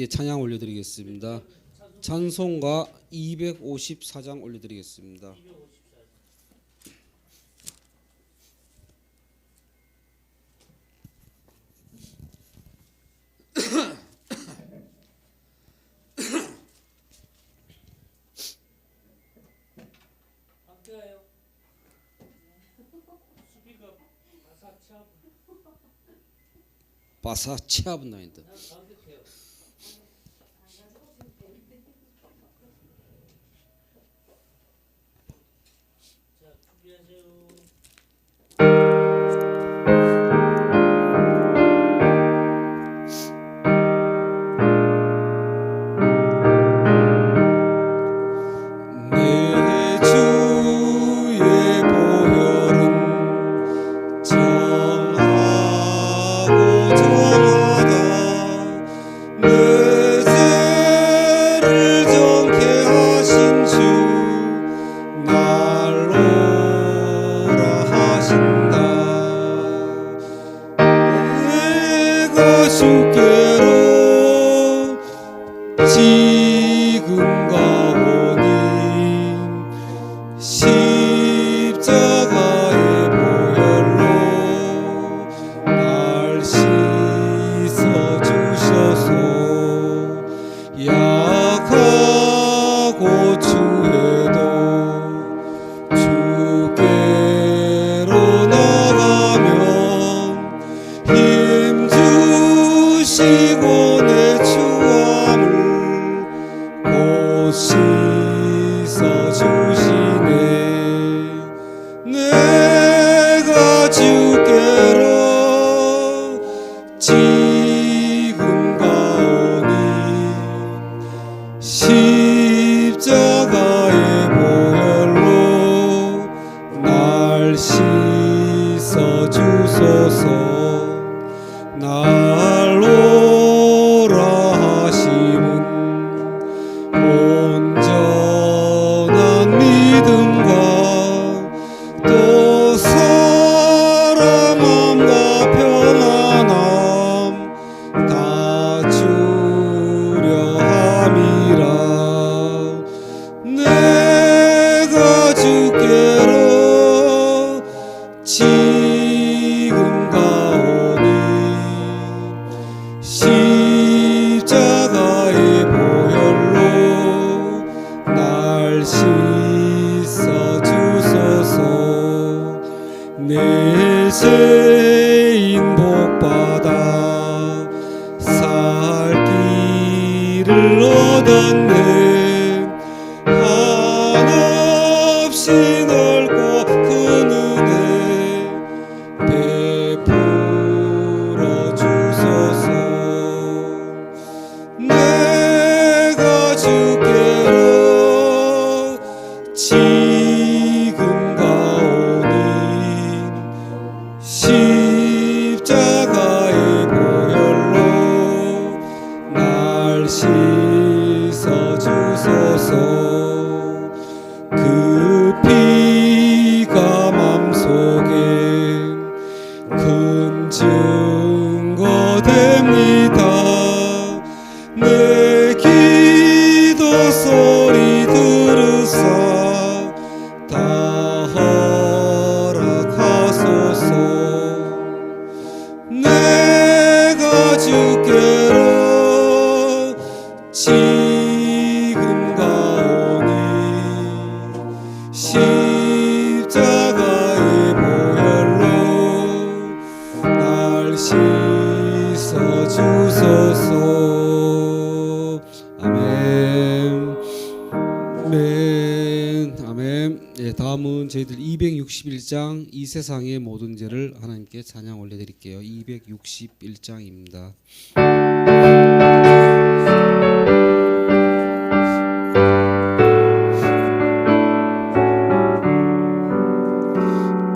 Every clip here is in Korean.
예, 찬양 올려드리겠습니다. 찬송가 254장 올려드리겠습니다. 바사 치아분 나인다. 다음은 저희들 261장 이 세상의 모든 죄를 하나님께 찬양 올려드릴게요. 261장입니다.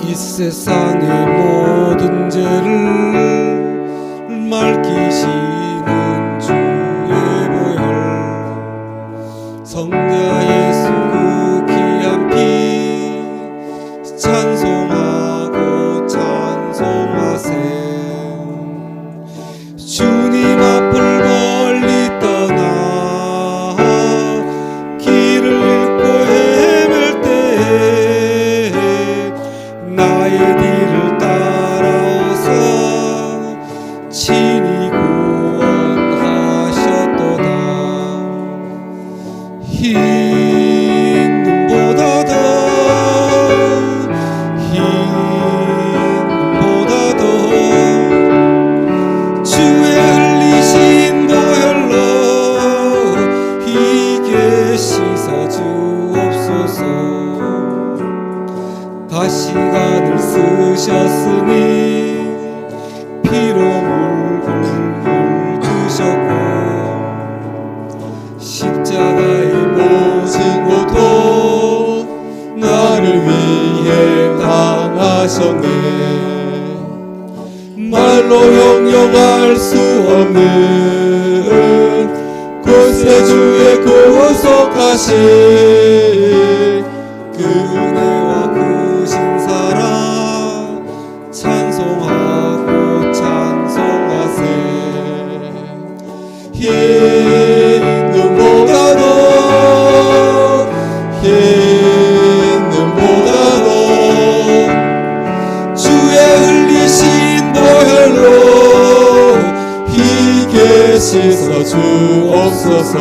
이 세상의 모든 죄를 맑히시는 주의 보혈, 성자 예수 그 귀한 피 찬송하고 찬송하세. 주님 앞을 오셨으니 피로 물을 드셨고 십자가의 모진 고통 나를 위해 당하셨네. 말로 형용할 수 없는 구세주의 구속하신 그 은혜와 크신 사랑 찬송하고 찬송하세. 흰 눈보다도 흰 눈보다도 주의 흘리신 보혈로 희게 씻어 주옵소서.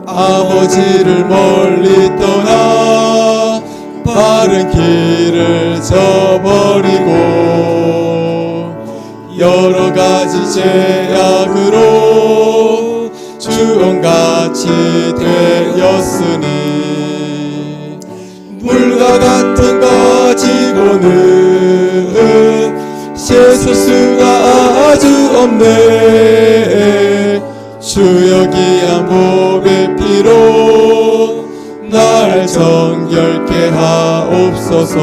아버지를 멀리 떠나 바른 길을 저버리고 여러 가지 죄악으로 주홍같이 되었으니 물과 같은 가지고는 씻을 수가 아주 없네. 주여 귀한 보배 피로 날 정결케 하옵소서.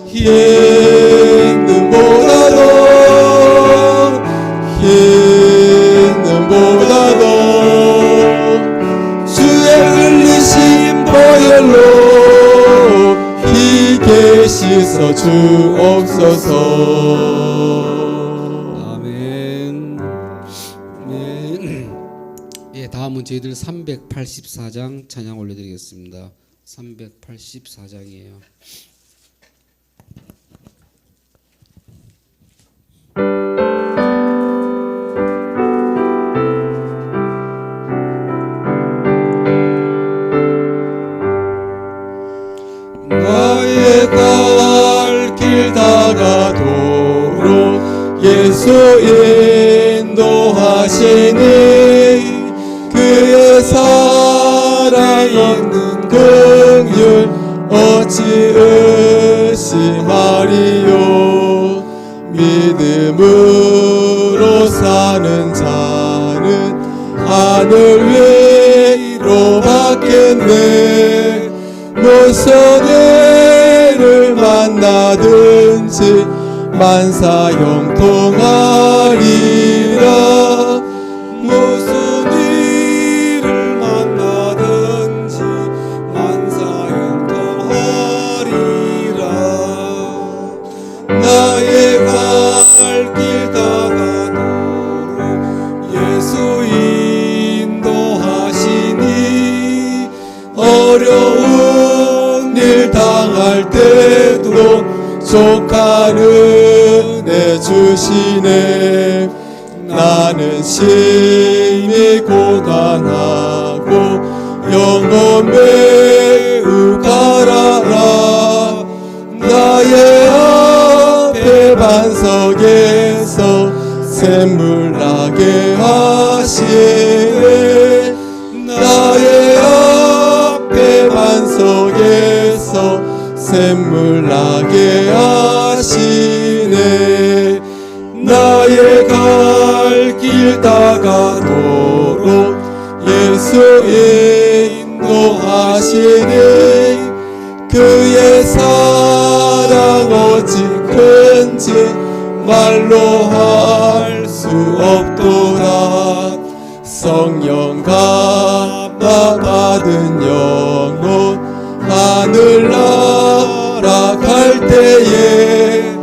흰 눈보다도 흰 눈보다도 주의 흘리신 보혈로 희게 씻어 주옵소서. 다음은 저희들 384장 찬양 올려드리겠습니다. 384장이에요. 나의 갈 길 다가도록 예수 인도하시니 그의 사랑 있는 긍휼 어찌 의심하리요. 믿음으로 사는 자는 하늘 위로 받겠네. 무슨 일을 만나든지 만사 형통하리라. 무슨 일을 만나든지 만사 형통하리라. 나의 갈 길 다가도록 예수 인도하시니 어려운 일 당할 때도 족한 은혜 주시네. 나는 심히 고단하고 영혼 매우 가라라. 나의 앞에 반석에서 샘물 나게 하시네. 나의 앞에 반석에서 샘물 나게 하시네. 나의 갈 길 다가도록 예수 인도하시니 그의 사랑 어찌 큰지 말로 할 수 없도다. 성령 감화 받은 영혼 하늘 날아갈 때에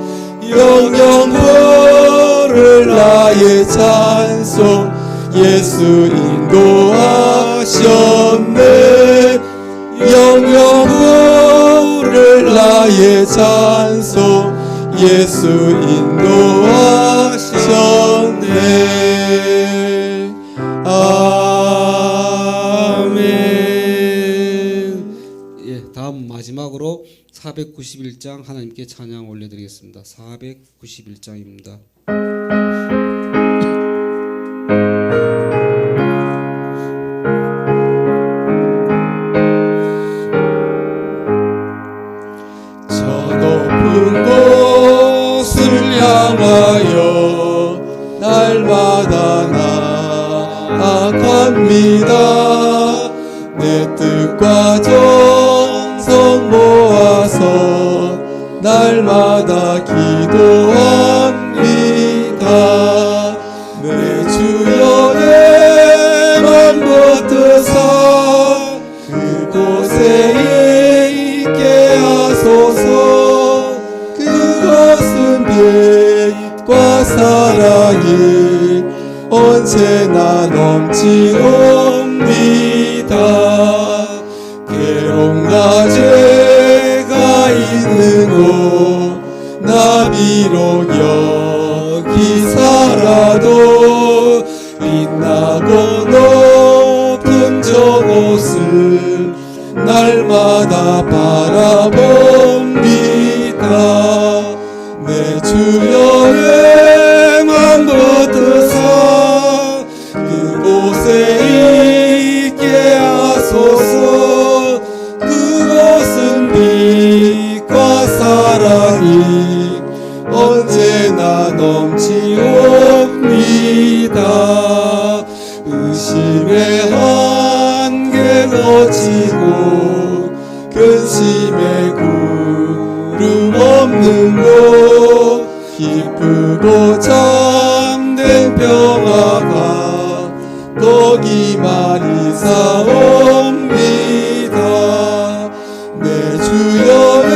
영영 부를 나의 찬송 예수 인도하셨네. 영영 부를 나의 찬송 예수 인도하셨네. 아멘. 예, 다음 마지막으로 491장 하나님께 찬양 올려드리겠습니다. 491장입니다. 날마다 나아갑니다. 내 뜻과 정성 모아서 날마다 기도합니다. 내 주여 내 맘 붙드사 그곳에 있게 하소서. 그것은 빛과 사랑이 언제나 넘치옵니다. 괴로움과 죄가 있는 곳 나 비록 여기 살아도 빛나고 높은 저 곳을 날마다 바라봅니다. 내 주여 내 맘 붙드사 그곳에 있게 하소서. 그곳은 빛과 사랑이 언제나 넘치옵니다. 의심의 한계 거치고 근심의 구름 없는 곳 기쁘고 참된 평화가 거기 많이 사옵니다. 내 주여 내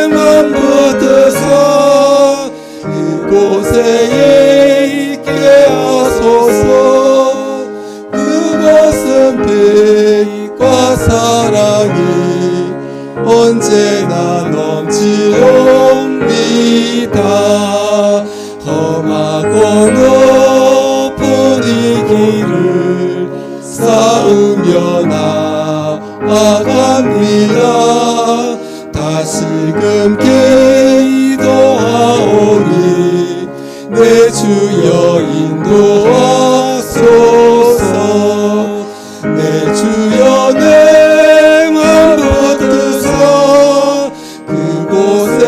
맘 붙드사 그곳에 있게 하소서. 그곳은 빛과 사랑이 언제나 넘치옵니다. 험하고 높은 이 길을 쌓으며 나아갑니다. 다시금 기도하오니 내 주여 인도하소서. 내 주여 내 맘 붙드사 그곳에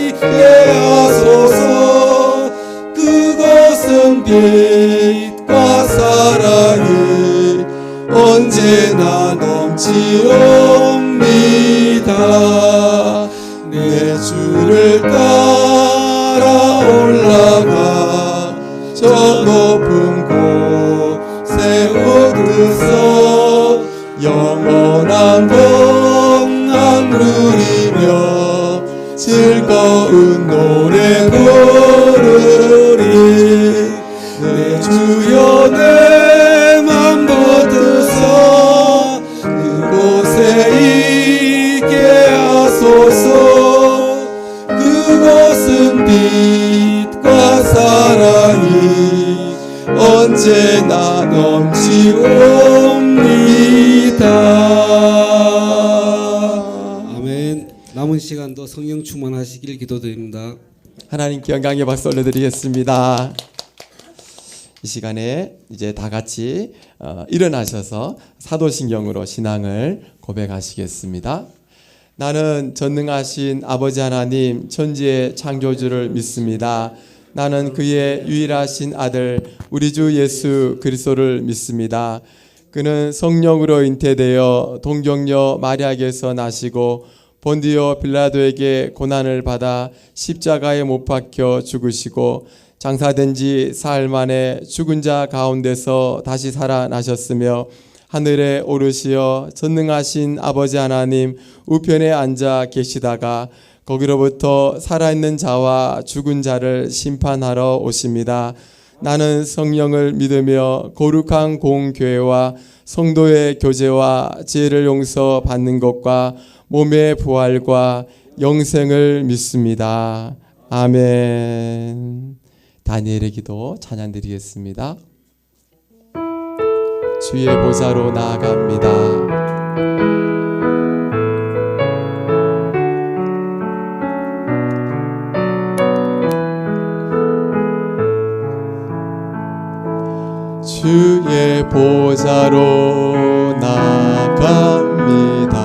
있게 하소서. 그곳은 빛과 사랑이 언제나 넘치옵니다. 내 주를 따라 올라가 저 높은 곳에 얻으서 영원한 평안 누리며 즐거운 노래 부르리. 내 주여 내 맘 붙드사 그곳에 있게 하소서. 그곳은 빛과 사랑이 언제나 넘치옵니다. 아멘. 남은 시간도 성령 충만하시길 기도드립니다. 하나님께 영광의 박수 올려드리겠습니다. 이 시간에 이제 다 같이 일어나셔서 사도신경으로 신앙을 고백하시겠습니다. 나는 전능하신 아버지 하나님 천지의 창조주를 믿습니다. 나는 그의 유일하신 아들 우리 주 예수 그리스도를 믿습니다. 그는 성령으로 잉태되어 동정녀 마리아에게서 나시고 본디오 빌라도에게 고난을 받아 십자가에 못 박혀 죽으시고 장사된 지 사흘 만에 죽은 자 가운데서 다시 살아나셨으며 하늘에 오르시어 전능하신 아버지 하나님 우편에 앉아 계시다가 거기로부터 살아있는 자와 죽은 자를 심판하러 오십니다. 나는 성령을 믿으며 거룩한 공교회와 성도의 교제와 죄를 용서받는 것과 몸의 부활과 영생을 믿습니다. 아멘. 다니엘의 기도 찬양 드리겠습니다. 주의 보좌로 나아갑니다. 주의 보좌로 나아갑니다.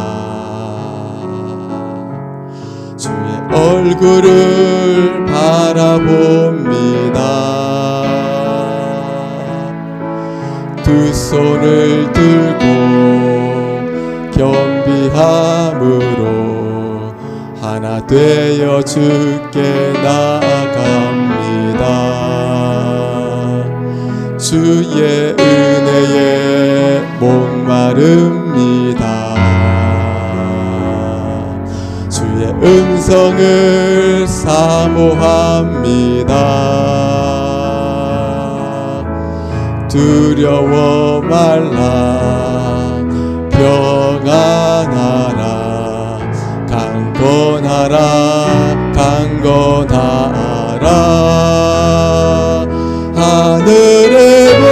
주의 얼굴을 바라봅니다. 두 손을 들고 겸비함으로 하나 되어 주께 나아갑니다. 주의 은혜에 목마릅니다. 주의 음성을 사모합니다. 두려워 말라 평안하라 강건하라 강건하라 하늘의 문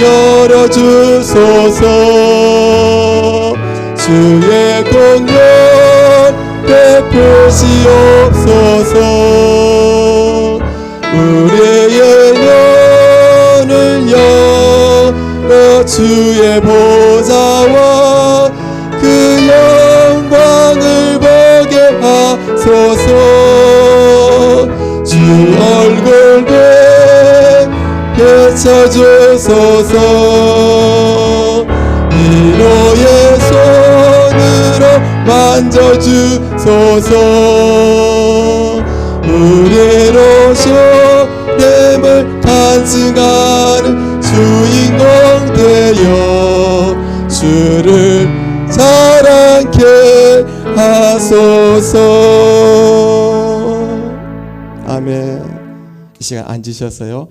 열어주소서 주의 공연 베푸시옵소서 우리의 눈을 열어 주의 보좌와 그 영광을 보게 하소서 주 얼굴 비춰주소서 위로의 손으로 만져주소서 우리로서 렘을 간증하는 주인공 되어 주를 사랑케 하소서. 아멘. 이 시간 앉으셔서요.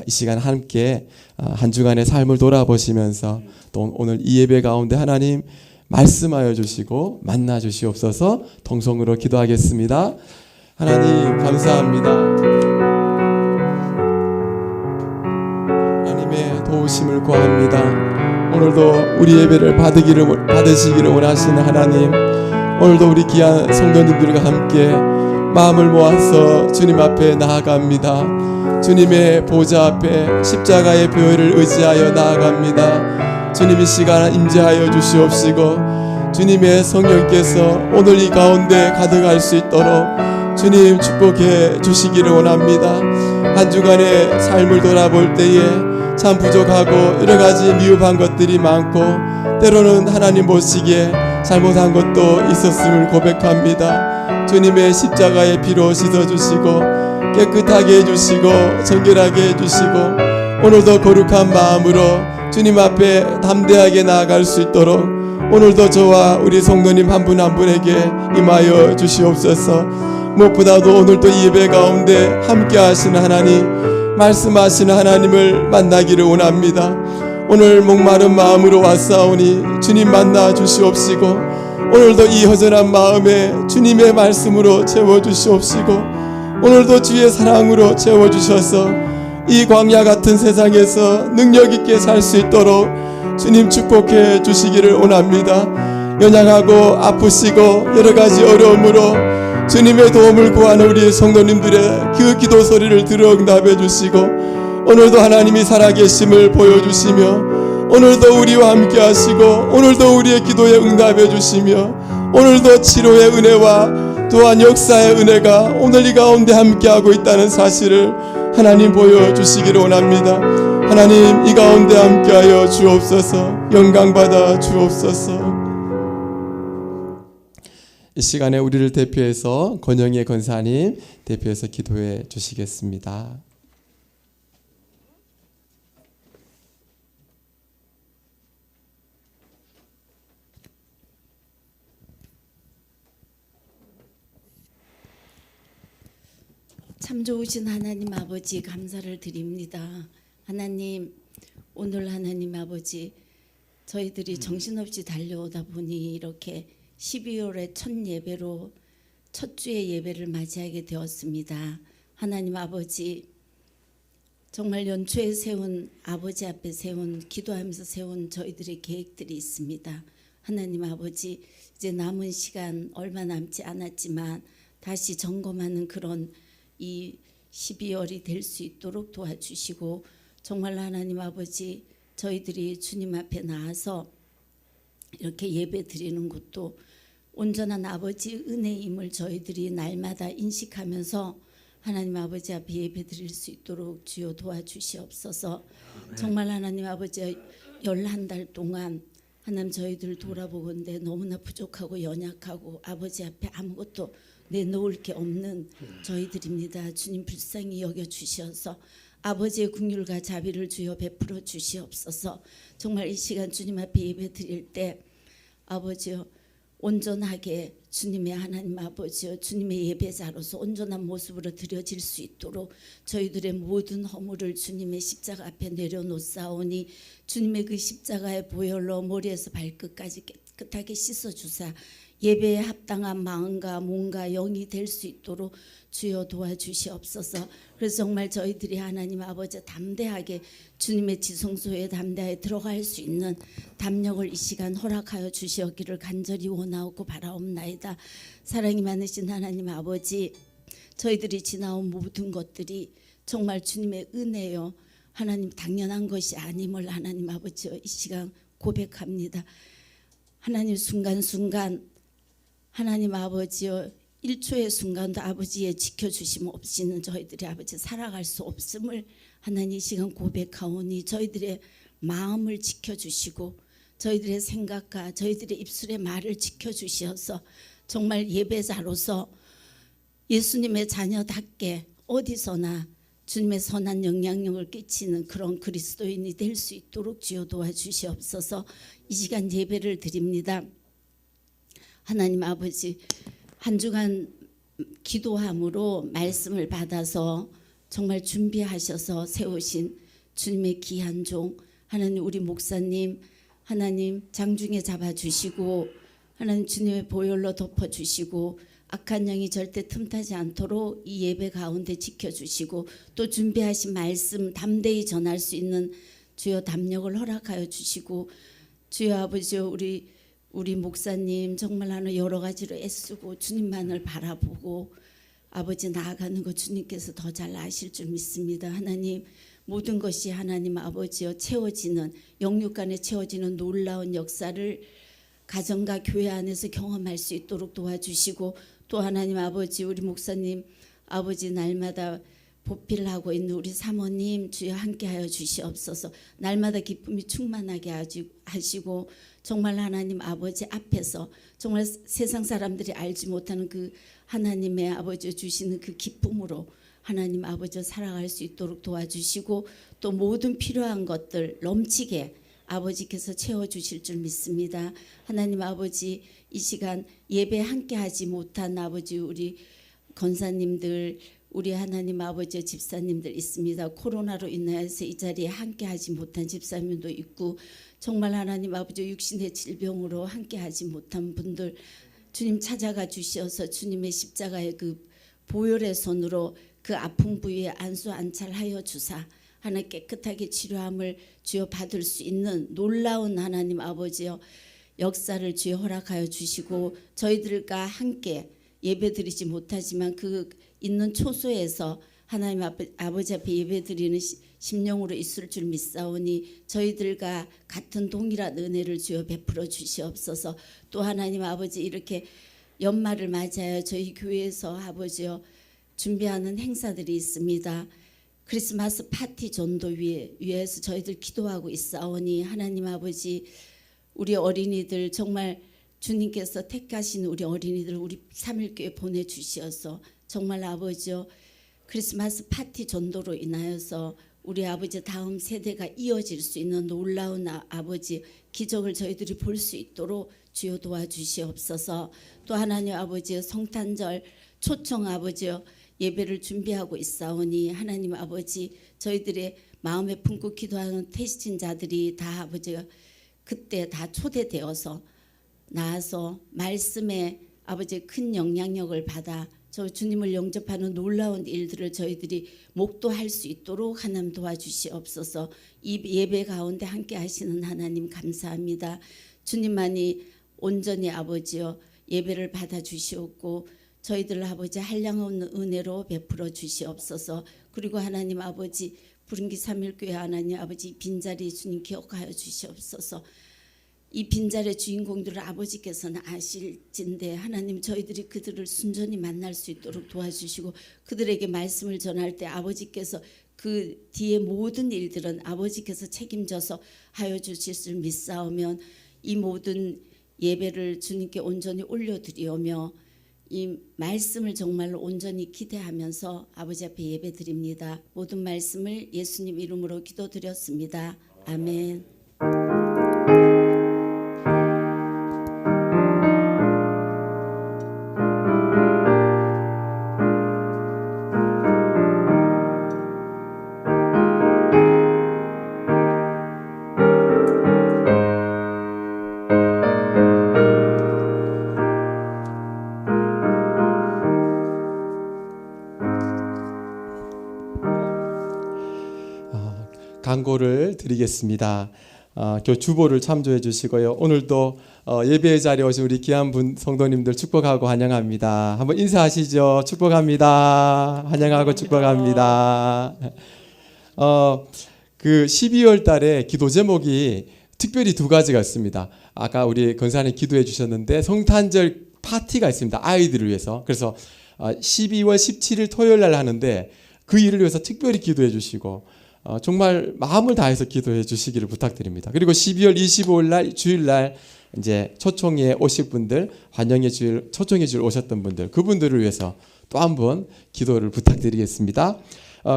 이 시간 함께 한 주간의 삶을 돌아보시면서 또 오늘 이 예배 가운데 하나님 말씀하여 주시고 만나 주시옵소서. 동성으로 기도하겠습니다. 하나님 감사합니다. 하나님의 도우심을 구합니다. 오늘도 우리 예배를 받으시기를 원하시는 하나님, 오늘도 우리 귀한 성도님들과 함께 마음을 모아서 주님 앞에 나아갑니다. 주님의 보좌 앞에 십자가의 보혈을 의지하여 나아갑니다. 주님 이 시간 임재하여 주시옵시고 주님의 성령께서 오늘 이 가운데 가득할 수 있도록 주님 축복해 주시기를 원합니다. 한 주간의 삶을 돌아볼 때에 참 부족하고 여러 가지 미흡한 것들이 많고 때로는 하나님 보시기에 잘못한 것도 있었음을 고백합니다. 주님의 십자가의 피로 씻어주시고 깨끗하게 해주시고 정결하게 해주시고 오늘도 거룩한 마음으로 주님 앞에 담대하게 나아갈 수 있도록 오늘도 저와 우리 성도님 한 분 한 분에게 임하여 주시옵소서. 무엇보다도 오늘도 이 예배 가운데 함께 하시는 하나님, 말씀하시는 하나님을 만나기를 원합니다. 오늘 목마른 마음으로 왔사오니 주님 만나 주시옵시고 오늘도 이 허전한 마음에 주님의 말씀으로 채워주시옵시고 오늘도 주의 사랑으로 채워주셔서 이 광야 같은 세상에서 능력 있게 살 수 있도록 주님 축복해 주시기를 원합니다. 연약하고 아프시고 여러 가지 어려움으로 주님의 도움을 구하는 우리 성도님들의 그 기도 소리를 들어 응답해 주시고 오늘도 하나님이 살아계심을 보여주시며 오늘도 우리와 함께 하시고 오늘도 우리의 기도에 응답해 주시며 오늘도 치료의 은혜와 또한 역사의 은혜가 오늘 이 가운데 함께하고 있다는 사실을 하나님 보여주시기를 원합니다. 하나님 이 가운데 함께하여 주옵소서. 영광받아 주옵소서. 이 시간에 우리를 대표해서 권영희 권사님 대표해서 기도해 주시겠습니다. 참 좋으신 하나님 아버지 감사를 드립니다. 하나님 오늘 하나님 아버지 저희들이 정신없이 달려오다 보니 이렇게 12월의 첫 예배로 첫 주의 예배를 맞이하게 되었습니다. 하나님 아버지 정말 연초에 세운 아버지 앞에 세운 기도하면서 세운 저희들의 계획들이 있습니다. 하나님 아버지 이제 남은 시간 얼마 남지 않았지만 다시 점검하는 그런 이 12월이 될 수 있도록 도와주시고 정말 하나님 아버지 저희들이 주님 앞에 나와서 이렇게 예배 드리는 것도 온전한 아버지 은혜임을 저희들이 날마다 인식하면서 하나님 아버지 앞에 예배 드릴 수 있도록 주여 도와주시옵소서. 정말 하나님 아버지 11달 동안 하나님 저희들 돌아보건대 너무나 부족하고 연약하고 아버지 앞에 아무것도 내놓을 게 없는 저희들입니다. 주님 불쌍히 여겨주셔서 아버지의 긍휼과 자비를 주여 베풀어 주시옵소서. 정말 이 시간 주님 앞에 예배 드릴 때 아버지여 온전하게 주님의 하나님 아버지여 주님의 예배자로서 온전한 모습으로 드려질 수 있도록 저희들의 모든 허물을 주님의 십자가 앞에 내려놓사오니 주님의 그 십자가의 보혈로 머리에서 발끝까지 깨끗하게 씻어주사 예배에 합당한 마음과 몸과 영이 될 수 있도록 주여 도와주시옵소서. 그래서 정말 저희들이 하나님 아버지 담대하게 주님의 지성소에 담대하게 들어갈 수 있는 담력을 이 시간 허락하여 주시옵기를 간절히 원하고 바라옵나이다. 사랑이 많으신 하나님 아버지, 저희들이 지나온 모든 것들이 정말 주님의 은혜요 하나님 당연한 것이 아님을 하나님 아버지여 이 시간 고백합니다. 하나님 순간순간 하나님 아버지여 1초의 순간도 아버지의 지켜주심 없이는 저희들이 아버지 살아갈 수 없음을 하나님 이 시간 고백하오니 저희들의 마음을 지켜주시고 저희들의 생각과 저희들의 입술의 말을 지켜주시어서 정말 예배자로서 예수님의 자녀답게 어디서나 주님의 선한 영향력을 끼치는 그런 그리스도인이 될 수 있도록 주여 도와주시옵소서. 이 시간 예배를 드립니다. 하나님 아버지 한 주간 기도함으로 말씀을 받아서 정말 준비하셔서 세우신 주님의 귀한 종 하나님 우리 목사님 하나님 장중에 잡아주시고 하나님 주님의 보혈로 덮어주시고 악한 영이 절대 틈타지 않도록 이 예배 가운데 지켜주시고 또 준비하신 말씀 담대히 전할 수 있는 주여 담력을 허락하여 주시고 주여 아버지 우리 목사님 정말 하나 여러 가지로 애쓰고 주님만을 바라보고 아버지 나아가는 것 주님께서 더 잘 아실 줄 믿습니다. 하나님 모든 것이 하나님 아버지여 채워지는 영육 간에 채워지는 놀라운 역사를 가정과 교회 안에서 경험할 수 있도록 도와주시고 또 하나님 아버지 우리 목사님 아버지 날마다 보필을 하고 있는 우리 사모님 주여 함께하여 주시옵소서. 날마다 기쁨이 충만하게 하시고 정말 하나님 아버지 앞에서 정말 세상 사람들이 알지 못하는 그 하나님의 아버지 주시는 그 기쁨으로 하나님 아버지 살아갈 수 있도록 도와주시고 또 모든 필요한 것들 넘치게 아버지께서 채워주실 줄 믿습니다. 하나님 아버지 이 시간 예배 함께하지 못한 아버지 우리 권사님들 우리 하나님 아버지 집사님들 있습니다. 코로나로 인해서 이 자리에 함께하지 못한 집사님도 있고 정말 하나님 아버지 육신의 질병으로 함께하지 못한 분들 주님 찾아가 주시어서 주님의 십자가의 그 보혈의 손으로 그 아픈 부위에 안수 안찰하여 주사 하나 깨끗하게 치료함을 주여 받을 수 있는 놀라운 하나님 아버지여 역사를 주여 허락하여 주시고 저희들과 함께 예배드리지 못하지만 그 있는 초소에서 하나님 아버지 앞에 예배드리는 심령으로 있을 줄 믿사오니 저희들과 같은 동일한 은혜를 주여 베풀어 주시옵소서. 또 하나님 아버지 이렇게 연말을 맞이하여 저희 교회에서 아버지여 준비하는 행사들이 있습니다. 크리스마스 파티 전도 위에서 저희들 기도하고 있사오니 하나님 아버지 우리 어린이들 정말 주님께서 택하신 우리 어린이들 우리 3일교회 보내주시어서 정말 아버지요 크리스마스 파티 전도로 인하여서 우리 아버지 다음 세대가 이어질 수 있는 놀라운 아버지 기적을 저희들이 볼 수 있도록 주여 도와주시옵소서. 또 하나님 아버지 성탄절 초청 아버지요 예배를 준비하고 있사오니 하나님 아버지 저희들의 마음에 품고 기도하는 태신자들이 다 아버지가 그때 다 초대되어서 나와서 말씀에 아버지의 큰 영향력을 받아 저 주님을 영접하는 놀라운 일들을 저희들이 목도할 수 있도록 하나님 도와주시옵소서. 이 예배 가운데 함께 하시는 하나님 감사합니다. 주님만이 온전히 아버지여 예배를 받아 주시옵고 저희들 아버지 한량없는 은혜로 베풀어 주시옵소서. 그리고 하나님 아버지 부른기 3.1교회 하나님 아버지 빈자리 주님 기억하여 주시옵소서. 이 빈자리의 주인공들을 아버지께서는 아실진데 하나님 저희들이 그들을 순전히 만날 수 있도록 도와주시고 그들에게 말씀을 전할 때 아버지께서 그 뒤에 모든 일들은 아버지께서 책임져서 하여 주실 줄 믿사오면 이 모든 예배를 주님께 온전히 올려드리오며 이 말씀을 정말로 온전히 기대하면서 아버지 앞에 예배드립니다. 모든 말씀을 예수님 이름으로 기도드렸습니다. 아멘. 광고를 드리겠습니다. 주보를 참조해 주시고요. 오늘도 예배의 자리에 오신 우리 귀한 분 성도님들 축복하고 환영합니다. 한번 인사하시죠. 축복합니다. 환영하고 축복합니다. 그 12월 달에 기도 제목이 특별히 두 가지가 있습니다. 아까 우리 권사님 기도해 주셨는데 성탄절 파티가 있습니다. 아이들을 위해서. 그래서 12월 17일 토요일 날 하는데 그 일을 위해서 특별히 기도해 주시고 정말 마음을 다해서 기도해 주시기를 부탁드립니다. 그리고 12월 25일 날 주일 날 이제 초청에 오실 분들, 환영의 주일 초청의 주일 오셨던 분들, 그분들을 위해서 또 한 번 기도를 부탁드리겠습니다.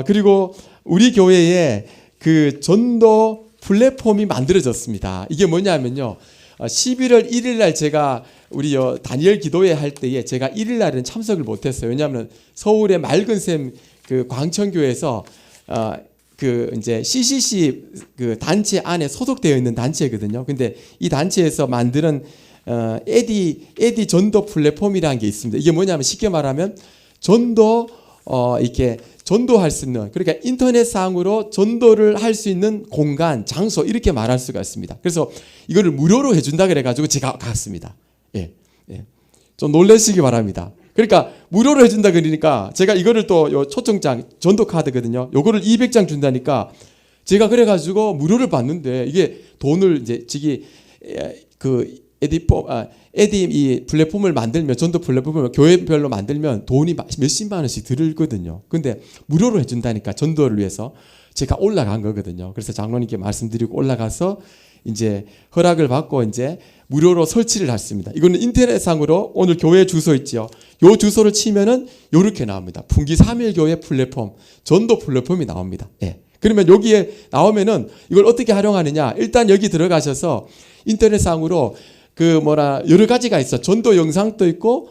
그리고 우리 교회에 그 전도 플랫폼이 만들어졌습니다. 이게 뭐냐면요. 11월 1일 날 제가 우리 다니엘 기도회 할 때에 제가 1일 날은 참석을 못했어요. 왜냐하면 서울의 맑은샘 그 광천교회에서 그 이제 CCC 그 단체 안에 소속되어 있는 단체거든요. 근데 이 단체에서 만드는 에디 전도 플랫폼이라는 게 있습니다. 이게 뭐냐면 쉽게 말하면 전도 이렇게 전도할 수 있는, 그러니까 인터넷상으로 전도를 할 수 있는 공간, 장소 이렇게 말할 수가 있습니다. 그래서 이거를 무료로 해준다 그래가지고 제가 갔습니다. 예. 좀 놀라시기 바랍니다. 그러니까 무료로 해준다 그러니까 제가 이거를 또 요 초청장 전도 카드거든요. 요거를 200장 준다니까 제가 그래가지고 무료를 받는데 이게 돈을 이제 지기 그 에디 이 플랫폼을 만들면 전도 플랫폼을 교회별로 만들면 돈이 몇십만 원씩 들거든요. 근데 무료로 해준다니까 전도를 위해서 제가 올라간 거거든요. 그래서 장로님께 말씀드리고 올라가서 이제 허락을 받고 이제 무료로 설치를 했습니다. 이거는 인터넷상으로 오늘 교회 주소 있죠. 요 주소를 치면은 요렇게 나옵니다. 풍기 3일 교회 플랫폼, 전도 플랫폼이 나옵니다. 예. 그러면 여기에 나오면은 이걸 어떻게 활용하느냐? 일단 여기 들어가셔서 인터넷상으로 여러 가지가 있어. 전도 영상도 있고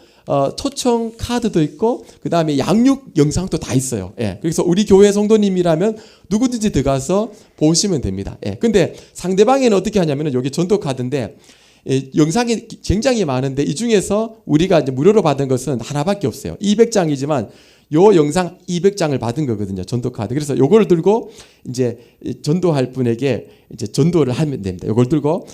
초청 카드도 있고 그다음에 양육 영상도 다 있어요. 예. 그래서 우리 교회 성도님이라면 누구든지 들어가서 보시면 됩니다. 예. 근데 상대방에는 어떻게 하냐면은 여기 전도 카드인데 영상이 굉장히 많은데 이 중에서 우리가 이제 무료로 받은 것은 하나밖에 없어요. 200장이지만 요 영상 200장을 받은 거거든요. 전도 카드. 그래서 요걸 들고 이제 전도할 분에게 이제 전도를 하면 됩니다. 요걸 들고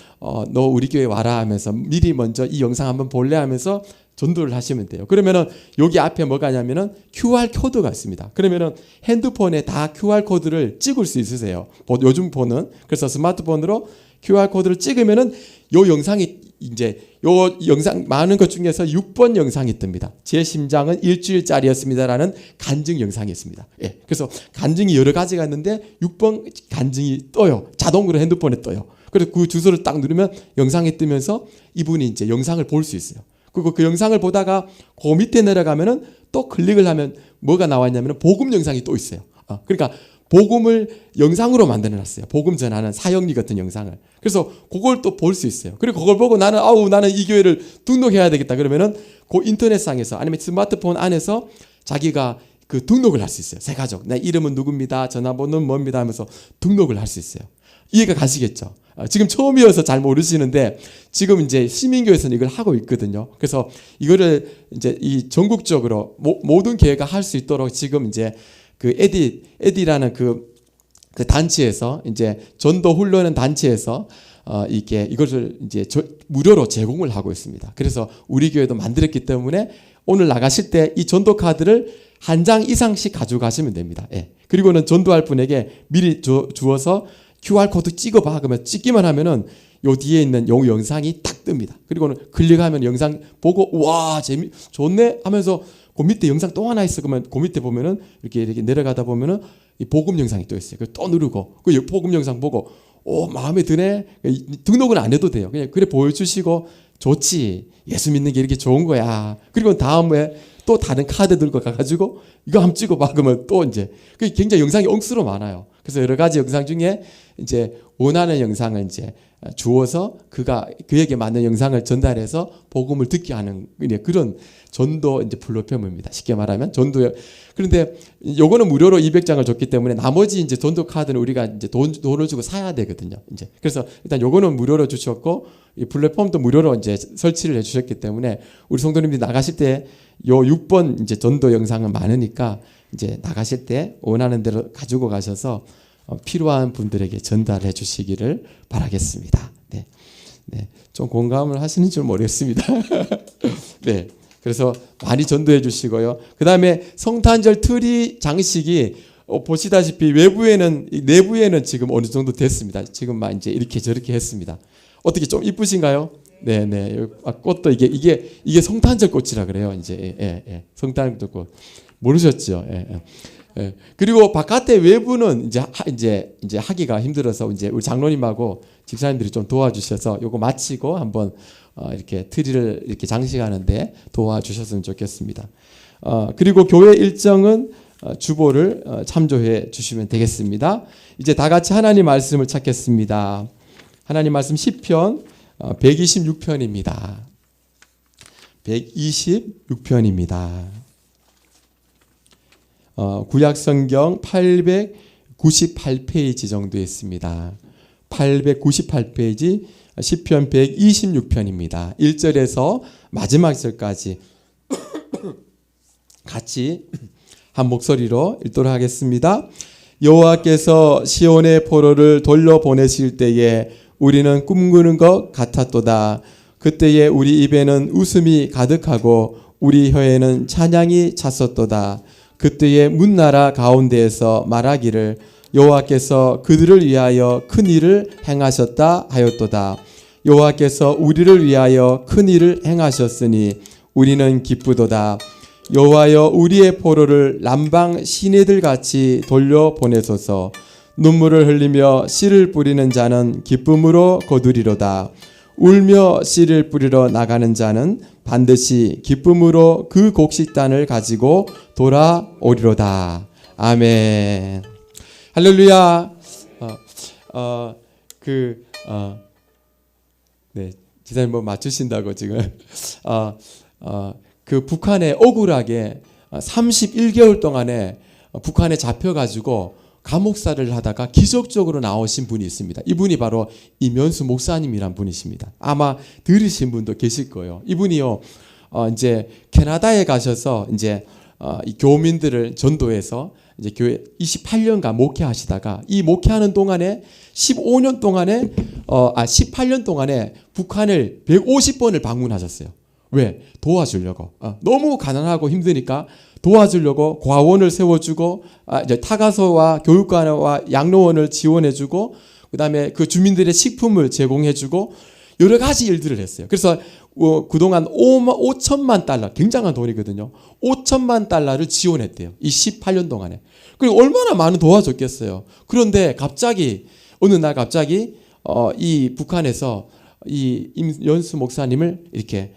너 우리 교회 와라 하면서 미리 먼저 이 영상 한번 볼래 하면서 전도를 하시면 돼요. 그러면은 여기 앞에 뭐가 있냐면은 QR 코드가 있습니다. 그러면은 핸드폰에 다 QR 코드를 찍을 수 있으세요. 요즘 폰은. 그래서 스마트폰으로 QR 코드를 찍으면은 요 영상이 이제 요 영상 많은 것 중에서 6번 영상이 뜹니다. 제 심장은 일주일짜리였습니다라는 간증 영상이 있습니다. 예. 그래서 간증이 여러 가지가 있는데 6번 간증이 떠요. 자동으로 핸드폰에 떠요. 그래서 그 주소를 딱 누르면 영상이 뜨면서 이분이 이제 영상을 볼 수 있어요. 그리고 그 영상을 보다가 그 밑에 내려가면은 또 클릭을 하면 뭐가 나왔냐면은 복음 영상이 또 있어요. 그러니까 복음을 영상으로 만들어놨어요. 복음 전하는 사역리 같은 영상을. 그래서 그걸 또 볼 수 있어요. 그리고 그걸 보고 나는 이 교회를 등록해야 되겠다. 그러면은 그 인터넷상에서 아니면 스마트폰 안에서 자기가 그 등록을 할 수 있어요. 새 가족. 내 이름은 누굽니다. 전화번호는 뭡니다. 하면서 등록을 할 수 있어요. 이해가 가시겠죠? 지금 처음이어서 잘 모르시는데 지금 이제 시민교회에서는 이걸 하고 있거든요. 그래서 이거를 이제 이 전국적으로 모든 교회가 할 수 있도록 지금 이제 그 에디라는 그 단체에서 이제 전도 훈련하는 단체에서 이것을 이제 무료로 제공을 하고 있습니다. 그래서 우리 교회도 만들었기 때문에 오늘 나가실 때 이 전도 카드를 한 장 이상씩 가져가시면 됩니다. 예. 그리고는 전도할 분에게 미리 주어서 QR 코드 찍어봐. 그러면 찍기만 하면은 요 뒤에 있는 요 영상이 딱 뜹니다. 그리고는 클릭하면 영상 보고 와 좋네 하면서 그 밑에 영상 또 하나 있어. 그러면 그 밑에 보면은 이렇게 내려가다 보면은 이 복음 영상이 또 있어요. 그 또 누르고 그 복음 영상 보고 마음에 드네. 등록은 안 해도 돼요. 그냥 그래 보여주시고 좋지. 예수 믿는 게 이렇게 좋은 거야. 그리고 다음에 또 다른 카드 들고 가가지고 이거 한번 찍어봐. 그러면 또 이제 그 굉장히 영상이 억수로 많아요. 그래서 여러 가지 영상 중에 이제 원하는 영상을 이제 주어서 그에게 맞는 영상을 전달해서 복음을 듣게 하는 그런 전도 이제 플랫폼입니다. 쉽게 말하면 전도요. 그런데 요거는 무료로 200장을 줬기 때문에 나머지 이제 전도 카드는 우리가 이제 돈을 주고 사야 되거든요. 이제 그래서 일단 요거는 무료로 주셨고 이 플랫폼도 무료로 이제 설치를 해주셨기 때문에 우리 성도님들이 나가실 때 요 6번 이제 전도 영상은 많으니까 이제 나가실 때 원하는 대로 가지고 가셔서 필요한 분들에게 전달해 주시기를 바라겠습니다. 네. 네. 좀 공감을 하시는 줄 모르겠습니다. 네. 그래서 많이 전도해 주시고요. 그 다음에 성탄절 트리 장식이 보시다시피 내부에는 지금 어느 정도 됐습니다. 지금 막 이제 이렇게 저렇게 했습니다. 어떻게 좀 이쁘신가요? 네네. 꽃도 이게 성탄절 꽃이라 그래요. 이제 성탄절 꽃 모르셨죠? 그리고 바깥에 외부는 이제 하기가 힘들어서 이제 우리 장로님하고 집사님들이 좀 도와주셔서 요거 마치고 한번 이렇게 트리를 이렇게 장식하는데 도와주셨으면 좋겠습니다. 그리고 교회 일정은 주보를 참조해 주시면 되겠습니다. 이제 다 같이 하나님 말씀을 찾겠습니다. 하나님 말씀 시편 126편입니다. 126편입니다. 구약성경 898페이지 정도 있습니다. 898페이지 시편 126편입니다. 1절에서 마지막 절까지 같이 한 목소리로 읽도록 하겠습니다. 여호와께서 시온의 포로를 돌려보내실 때에 우리는 꿈꾸는 것 같았도다. 그때에 우리 입에는 웃음이 가득하고 우리 혀에는 찬양이 찼었도다. 그때에 문나라 가운데에서 말하기를 여호와께서 그들을 위하여 큰 일을 행하셨다 하였도다. 여호와께서 우리를 위하여 큰 일을 행하셨으니 우리는 기쁘도다. 여호와여 우리의 포로를 남방 시내들 같이 돌려보내소서. 눈물을 흘리며 씨를 뿌리는 자는 기쁨으로 거두리로다. 울며 씨를 뿌리러 나가는 자는 반드시 기쁨으로 그 곡식단을 가지고 돌아오리로다. 아멘. 할렐루야. 네, 지사님 뭐 맞추신다고 지금. 그 북한에 억울하게 31개월 동안에 북한에 잡혀가지고 감옥살이를 하다가 기적적으로 나오신 분이 있습니다. 이분이 바로 이면수 목사님이란 분이십니다. 아마 들으신 분도 계실 거예요. 이분이요, 이제 캐나다에 가셔서 이제 이 교민들을 전도해서 이제 교회 28년간 목회하시다가 이 목회하는 동안에 18년 동안에 북한을 150번을 방문하셨어요. 왜? 도와주려고. 너무 가난하고 힘드니까 도와주려고 과원을 세워주고 이제 타가서와 교육관과 양로원을 지원해주고 그다음에 그 주민들의 식품을 제공해주고 여러 가지 일들을 했어요. 그래서 그동안 5천만 달러, 굉장한 돈이거든요. 5천만 달러를 지원했대요. 이 18년 동안에. 그리고 얼마나 많은 도와줬겠어요. 그런데 어느 날 갑자기 이 북한에서 이 임연수 목사님을 이렇게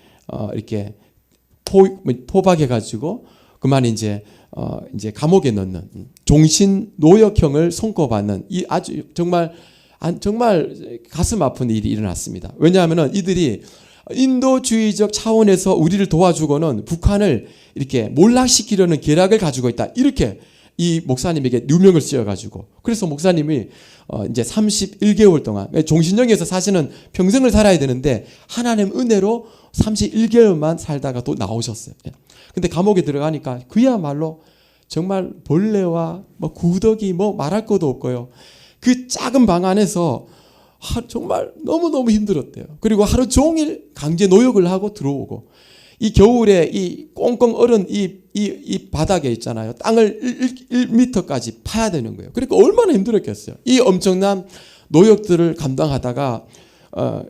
포박해가지고 그만 이제 감옥에 넣는 종신 노역형을 선고받는 이 아주 정말 가슴 아픈 일이 일어났습니다. 왜냐하면은 이들이 인도주의적 차원에서 우리를 도와주고는 북한을 이렇게 몰락시키려는 계략을 가지고 있다. 이렇게 이 목사님에게 누명을 씌워가지고 그래서 목사님이 이제 31개월 동안 종신형에서 사실은 평생을 살아야 되는데 하나님 은혜로 31개월만 살다가 또 나오셨어요. 근데 감옥에 들어가니까 그야말로 정말 벌레와 뭐 구더기 뭐 말할 것도 없고요. 그 작은 방 안에서 정말 너무너무 힘들었대요. 그리고 하루 종일 강제 노역을 하고 들어오고 이 겨울에 이 꽁꽁 얼은 이 바닥에 있잖아요. 땅을 1m까지 파야 되는 거예요. 그러니까 얼마나 힘들었겠어요. 이 엄청난 노역들을 감당하다가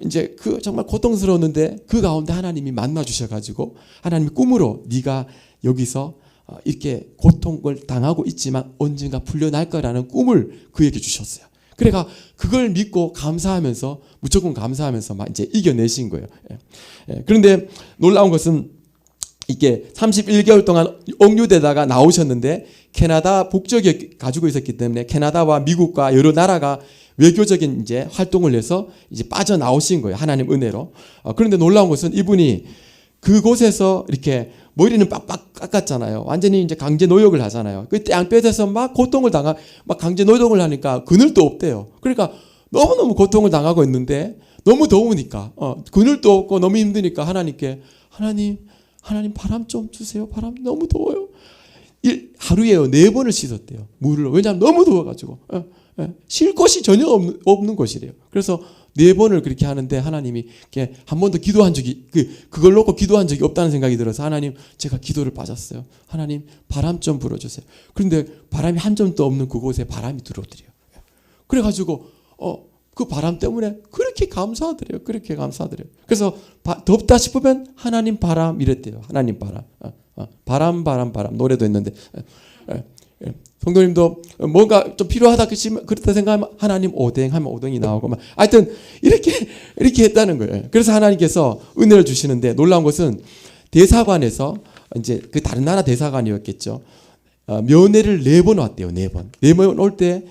이제 그 정말 고통스러웠는데 그 가운데 하나님이 만나 주셔가지고 하나님이 꿈으로 네가 여기서 이렇게 고통을 당하고 있지만 언젠가 풀려날 거라는 꿈을 그에게 주셨어요. 그래가 그걸 믿고 감사하면서 무조건 감사하면서 막 이제 이겨내신 거예요. 그런데 놀라운 것은 이게 31개월 동안 억류되다가 나오셨는데 캐나다 국적이 가지고 있었기 때문에 캐나다와 미국과 여러 나라가 외교적인 이제 활동을 해서 이제 빠져나오신 거예요. 하나님 은혜로. 그런데 놀라운 것은 이분이 그곳에서 이렇게 머리는 빡빡 깎았잖아요. 완전히 이제 강제 노역을 하잖아요. 그 땡볕에서 막 고통을 막 강제 노역을 하니까 그늘도 없대요. 그러니까 너무너무 고통을 당하고 있는데 너무 더우니까 그늘도 없고 너무 힘드니까 하나님께 하나님 바람 좀 주세요. 바람 너무 더워요. 하루에 4번을 씻었대요. 물을. 왜냐하면 너무 더워가지고 쉴 곳이 전혀 없는 곳이래요. 그래서 4번을 그렇게 하는데 하나님이 한 번도 기도한 적이 그걸 놓고 기도한 적이 없다는 생각이 들어서 하나님 제가 기도를 빠졌어요. 하나님 바람 좀 불어주세요. 그런데 바람이 한 점도 없는 그곳에 바람이 들어오더래요. 그래가지고 그 바람 때문에 그렇게 감사하더래요. 그렇게 감사하더래요. 그래서 덥다 싶으면 하나님 바람 이랬대요. 하나님 바람 바람 노래도 했는데 성도님도 뭔가 좀 필요하다 그렇다 생각하면 하나님 오뎅 하면 오뎅이 나오고 하여튼 이렇게 했다는 거예요. 그래서 하나님께서 은혜를 주시는데 놀라운 것은 대사관에서 이제 그 다른 나라 대사관이었겠죠. 면회를 4번 왔대요. 4번 올 때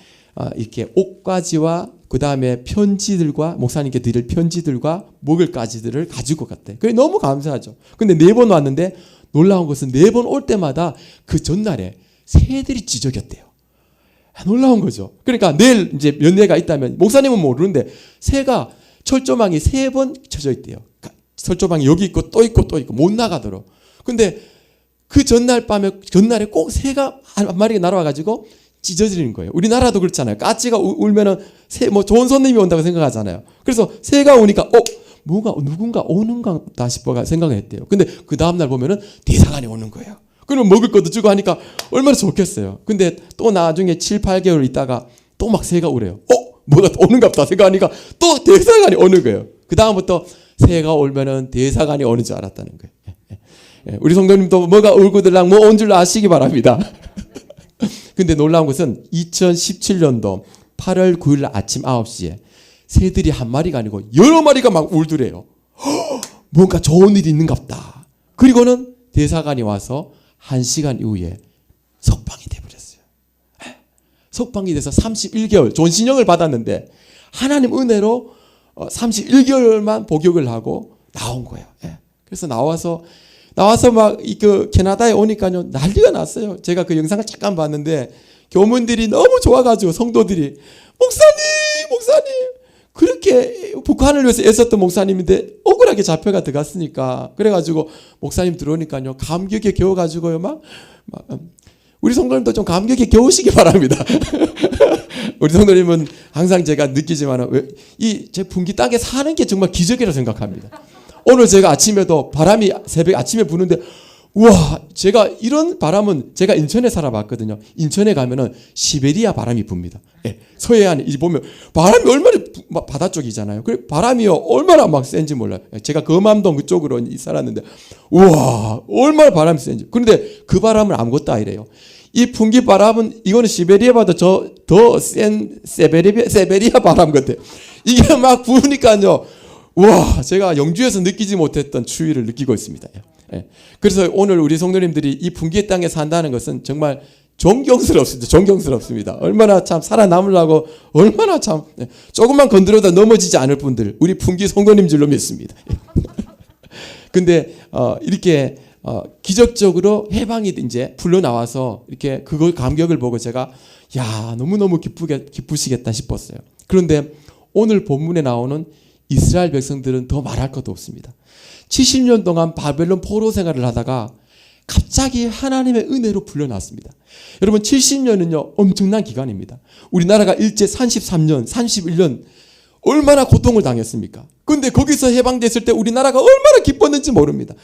이렇게 옷가지와 그 다음에 편지들과 목사님께 드릴 편지들과 먹을 가지들을 가지고 갔대. 그게 너무 감사하죠. 근데 4번 왔는데 놀라운 것은 4번 올 때마다 그 전날에 새들이 지저귀었대요. 놀라운 거죠. 그러니까 내일 이제 면회가 있다면 목사님은 모르는데 새가 철조망이 3번 쳐져 있대요. 철조망이 여기 있고 또 있고 또 있고 못 나가도록. 근데 그 전날에 꼭 새가 한 마리가 날아와가지고 찢어지는 거예요. 우리나라도 그렇잖아요. 까치가 울면은 좋은 손님이 온다고 생각하잖아요. 그래서 새가 오니까 뭔가 누군가 오는가 싶어가 생각을 했대요. 근데 그 다음날 보면은 대사관이 오는 거예요. 그럼 먹을 것도 주고 하니까 얼마나 좋겠어요. 근데 또 나중에 7, 8개월 있다가 또 막 새가 오래요. 뭐가 오는갑다 생각하니까 또 대사관이 오는 거예요. 그 다음부터 새가 오면은 대사관이 오는 줄 알았다는 거예요. 우리 성도님도 뭐가 울고들랑 온 줄 아시기 바랍니다. 근데 놀라운 것은 2017년도 8월 9일 아침 9시에 새들이 한 마리가 아니고 여러 마리가 막 울더래요. 뭔가 좋은 일이 있는갑다. 그리고는 대사관이 와서 1시간 이후에 석방이 돼버렸어요. 석방이 돼서 31개월 존신형을 받았는데 하나님 은혜로 31개월만 복역을 하고 나온 거예요. 그래서 나와서 막 그 캐나다에 오니까요 난리가 났어요. 제가 그 영상을 잠깐 봤는데 교문들이 너무 좋아가지고 성도들이 목사님 그렇게 북한을 위해서 애썼던 목사님인데 억울하게 잡혀가 들어갔으니까 그래가지고 목사님 들어오니까요 감격에 겨워가지고요 막 우리 성도님도 좀 감격에 겨우시기 바랍니다. 우리 성도님은 항상 제가 느끼지만 제 분기 땅에 사는 게 정말 기적이라고 생각합니다. 오늘 제가 아침에도 바람이 새벽 아침에 부는데 우와 제가 이런 바람은 제가 인천에 살아봤거든요. 인천에 가면은 시베리아 바람이 붑니다. 서해안에 보면 바람이 얼마나 바다 쪽이잖아요. 그래 바람이요 얼마나 막 센지 몰라요. 제가 검암동 그쪽으로 살았는데 우와 얼마나 바람이 센지. 그런데 그 바람은 아무것도 아니래요. 이 풍기 바람은 이거는 시베리아보다 더 센 세베리아 바람 같아요. 이게 막 부으니까요. 와, 제가 영주에서 느끼지 못했던 추위를 느끼고 있습니다. 그래서 오늘 우리 성도님들이 이 분기의 땅에 산다는 것은 정말 존경스럽습니다. 얼마나 참 살아남으려고 얼마나 참 조금만 건드려도 넘어지지 않을 분들 우리 분기 성도님 줄로 믿습니다. 근데 이렇게 기적적으로 해방이 이제 풀려 나와서 이렇게 그걸 감격을 보고 제가 너무너무 기쁘시겠다 싶었어요. 그런데 오늘 본문에 나오는 이스라엘 백성들은 더 말할 것도 없습니다. 70년 동안 바벨론 포로 생활을 하다가 갑자기 하나님의 은혜로 풀려났습니다. 여러분 70년은요 엄청난 기간입니다. 우리나라가 일제 33년, 31년 얼마나 고통을 당했습니까? 그런데 거기서 해방됐을 때 우리나라가 얼마나 기뻤는지 모릅니다.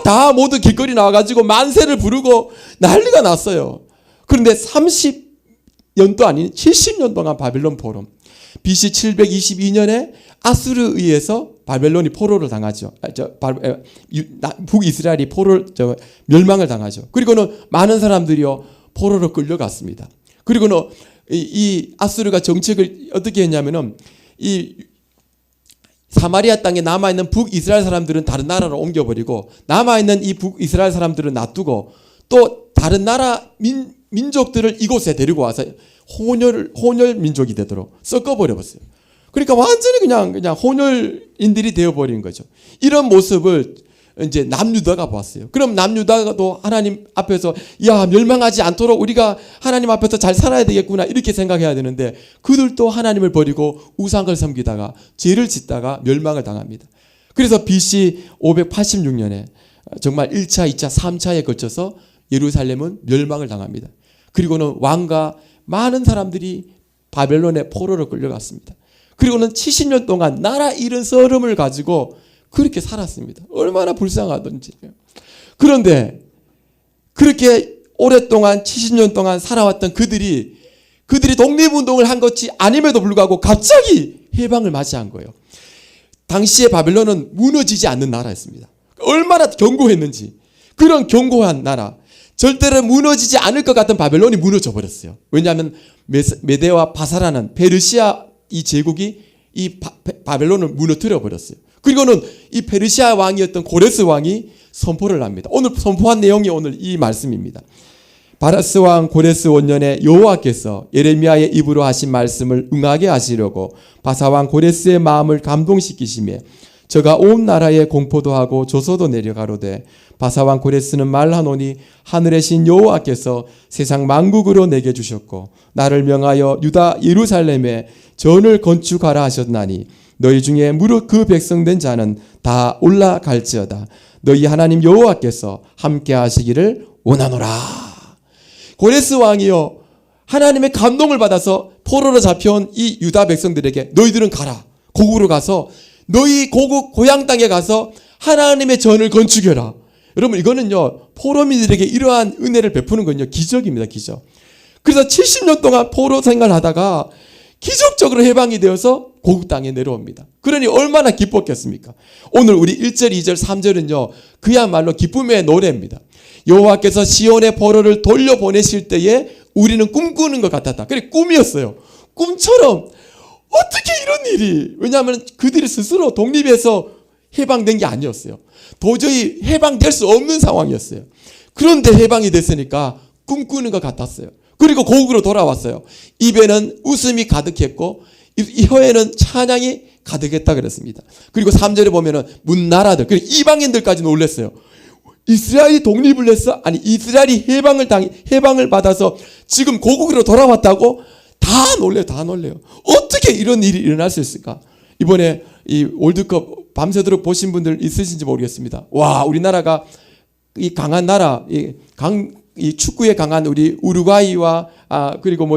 다 모두 길거리 나와가지고 만세를 부르고 난리가 났어요. 그런데 30년도 아닌 70년 동안 바벨론 포로 BC 722년에 아수르에 의해서 바벨론이 포로를 당하죠. 북이스라엘이 멸망을 당하죠. 그리고는 많은 사람들이요 포로로 끌려갔습니다. 그리고는 이 아수르가 정책을 어떻게 했냐면은 이 사마리아 땅에 남아있는 북이스라엘 사람들은 다른 나라로 옮겨버리고 남아있는 이 북이스라엘 사람들은 놔두고 또 다른 나라 민족들을 이곳에 데리고 와서 혼혈 민족이 되도록 섞어버려버렸어요. 그러니까 완전히 그냥 혼혈인들이 되어버린 거죠. 이런 모습을 이제 남유다가 봤어요. 그럼 남유다도 하나님 앞에서 야 멸망하지 않도록 우리가 하나님 앞에서 잘 살아야 되겠구나 이렇게 생각해야 되는데 그들도 하나님을 버리고 우상을 섬기다가 죄를 짓다가 멸망을 당합니다. 그래서 BC 586년에 정말 1차, 2차, 3차에 걸쳐서 예루살렘은 멸망을 당합니다. 그리고는 왕과 많은 사람들이 바벨론의 포로로 끌려갔습니다. 그리고는 70년 동안 나라 잃은 서름을 가지고 그렇게 살았습니다. 얼마나 불쌍하던지. 그런데 그렇게 오랫동안 70년 동안 살아왔던 그들이 독립운동을 한 것이 아님에도 불구하고 갑자기 해방을 맞이한 거예요. 당시에 바벨론은 무너지지 않는 나라였습니다. 얼마나 견고했는지. 그런 견고한 나라. 절대로 무너지지 않을 것 같은 바벨론이 무너져 버렸어요. 왜냐하면 메데와 바사라는 페르시아 이 제국이 이 바벨론을 무너뜨려 버렸어요. 그리고는 이 페르시아 왕이었던 고레스 왕이 선포를 합니다. 오늘 선포한 내용이 오늘 이 말씀입니다. 바라스 왕 고레스 원년에 여호와께서 예레미야의 입으로 하신 말씀을 응하게 하시려고 바사 왕 고레스의 마음을 감동시키시며 저가 온 나라에 공포도 하고 조서도 내려가로되 바사 왕 고레스는 말하노니 하늘의 신 여호와께서 세상 만국으로 내게 주셨고 나를 명하여 유다 예루살렘에 전을 건축하라 하셨나니 너희 중에 무릇 그 백성된 자는 다 올라갈지어다. 너희 하나님 여호와께서 함께 하시기를 원하노라. 고레스 왕이요 하나님의 감동을 받아서 포로로 잡혀온 이 유다 백성들에게 너희들은 가라. 고국으로 가서 너희 고국 고향 땅에 가서 하나님의 전을 건축해라. 여러분 이거는요 포로민들에게 이러한 은혜를 베푸는 건요 기적입니다. 기적. 그래서 70년 동안 포로 생활하다가 기적적으로 해방이 되어서 고국 땅에 내려옵니다. 그러니 얼마나 기뻤겠습니까? 오늘 우리 1절, 2절, 3절은요 그야말로 기쁨의 노래입니다. 여호와께서 시온의 포로를 돌려보내실 때에 우리는 꿈꾸는 것 같았다. 그래 꿈이었어요. 꿈처럼 어떻게 이런 일이. 왜냐하면 그들이 스스로 독립해서 해방된 게 아니었어요. 도저히 해방될 수 없는 상황이었어요. 그런데 해방이 됐으니까 꿈꾸는 것 같았어요. 그리고 고국으로 돌아왔어요. 입에는 웃음이 가득했고 혀에는 찬양이 가득했다 그랬습니다. 그리고 3절에 보면은 문나라들 그리고 이방인들까지 놀랐어요. 이스라엘이 독립을 했어? 아니 이스라엘이 해방을 받아서 지금 고국으로 돌아왔다고? 다 놀래요. 어떻게 이런 일이 일어날 수 있을까? 이번에 이 월드컵 밤새도록 보신 분들 있으신지 모르겠습니다. 와 우리나라가 이 강한 나라 이 축구에 강한 우리 우루과이와 그리고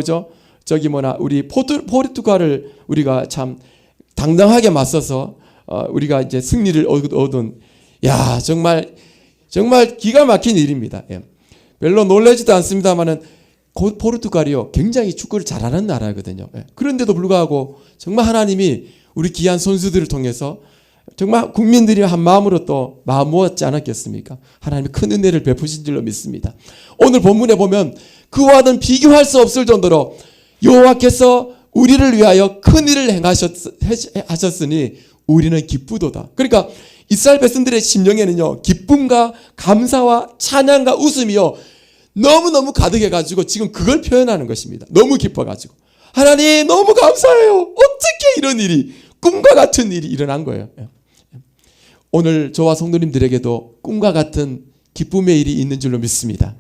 우리 포르투갈을 우리가 참 당당하게 맞서서 우리가 이제 승리를 얻은 정말 기가 막힌 일입니다. 예. 별로 놀라지도 않습니다만은 포르투갈이요 굉장히 축구를 잘하는 나라거든요. 예. 그런데도 불구하고 정말 하나님이 우리 귀한 선수들을 통해서 정말 국민들이 한 마음으로 또 마음 모았지 않았겠습니까? 하나님이 큰 은혜를 베푸신 줄로 믿습니다. 오늘 본문에 보면 그와는 비교할 수 없을 정도로 여호와께서 우리를 위하여 큰 일을 행하셨으니 우리는 기쁘도다. 그러니까 이스라엘 백성들의 심령에는요 기쁨과 감사와 찬양과 웃음이요 너무너무 가득해가지고 지금 그걸 표현하는 것입니다. 너무 기뻐가지고 하나님 너무 감사해요. 어떻게 이런 일이 꿈과 같은 일이 일어난 거예요. 오늘 저와 성도님들에게도 꿈과 같은 기쁨의 일이 있는 줄로 믿습니다.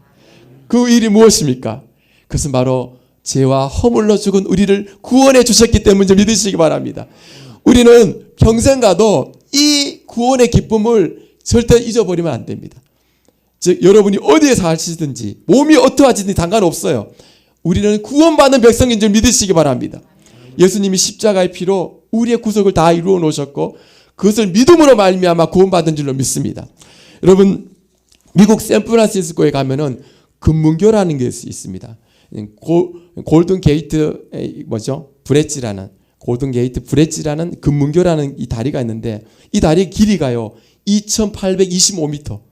그 일이 무엇입니까? 그것은 바로 죄와 허물로 죽은 우리를 구원해 주셨기 때문에 믿으시기 바랍니다. 우리는 평생 가도 이 구원의 기쁨을 절대 잊어버리면 안 됩니다. 즉 여러분이 어디에 사시든지 몸이 어떠하든지 상관없어요. 우리는 구원받는 백성인 줄 믿으시기 바랍니다. 예수님이 십자가의 피로 우리의 구속을 다 이루어 놓으셨고 그것을 믿음으로 말미암아 구원받은 줄로 믿습니다. 여러분 미국 샌프란시스코에 가면은 금문교라는 게 있습니다. 골든 게이트 브릿지라는 골든 게이트 브릿지라는 금문교라는 이 다리가 있는데 이 다리 길이가요 2,825m.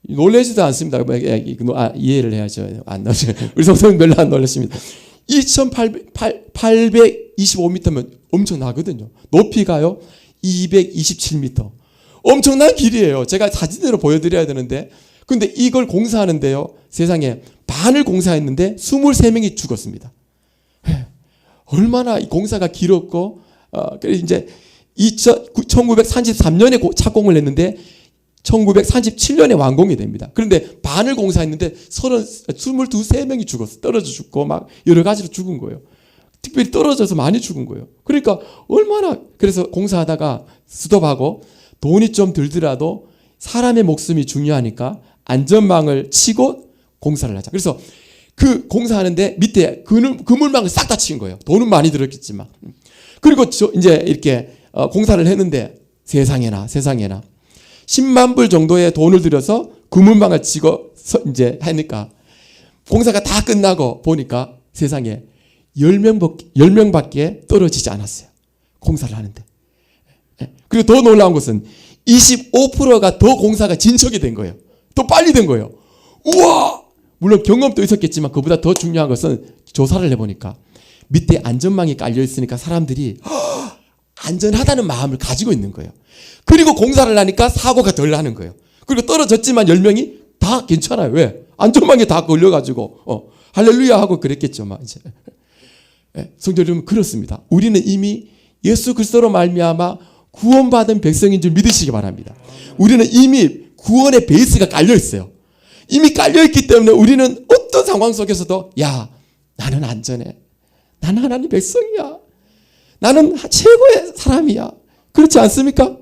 놀라지도 않습니다. 이해를 해야죠. 안 나오죠. 우리 성도님 별로 안 놀라십니다. 2,825m면 엄청나거든요. 높이가요 227m. 엄청난 길이에요. 제가 사진으로 보여드려야 되는데, 근데 이걸 공사하는데요, 세상에 반을 공사했는데 23명이 죽었습니다. 얼마나 이 공사가 길었고, 그래서 이제 1933년에 착공을 했는데 1937년에 완공이 됩니다. 그런데 반을 공사했는데 23명이 죽었어. 떨어져 죽고 막 여러 가지로 죽은 거예요. 특별히 떨어져서 많이 죽은 거예요. 그러니까 얼마나, 그래서 공사하다가 스톱하고 돈이 좀 들더라도 사람의 목숨이 중요하니까 안전망을 치고 공사를 하자. 그래서 그 공사하는데 밑에 그물망을 싹 다 친 거예요. 돈은 많이 들었겠지만. 그리고 이제 이렇게 공사를 했는데 세상에나 10만 불 정도의 돈을 들여서 그물망을 치고 이제 하니까 공사가 다 끝나고 보니까 세상에 10명밖에 떨어지지 않았어요. 공사를 하는데. 그리고 더 놀라운 것은 25%가 더 공사가 진척이 된 거예요. 더 빨리 된 거예요. 우와! 물론 경험도 있었겠지만 그보다 더 중요한 것은 조사를 해보니까 밑에 안전망이 깔려 있으니까 사람들이 안전하다는 마음을 가지고 있는 거예요. 그리고 공사를 하니까 사고가 덜 나는 거예요. 그리고 떨어졌지만 10명이 다 괜찮아요. 왜? 안전망에 다 걸려가지고 할렐루야 하고 그랬겠죠. 막 이제. 성도 여러분, 그렇습니다. 우리는 이미 예수 그리스도로 말미암아 구원받은 백성인 줄 믿으시기 바랍니다. 우리는 이미 구원의 베이스가 깔려 있어요. 이미 깔려 있기 때문에 우리는 어떤 상황 속에서도 야, 나는 안전해. 나는 하나님 백성이야. 나는 최고의 사람이야. 그렇지 않습니까?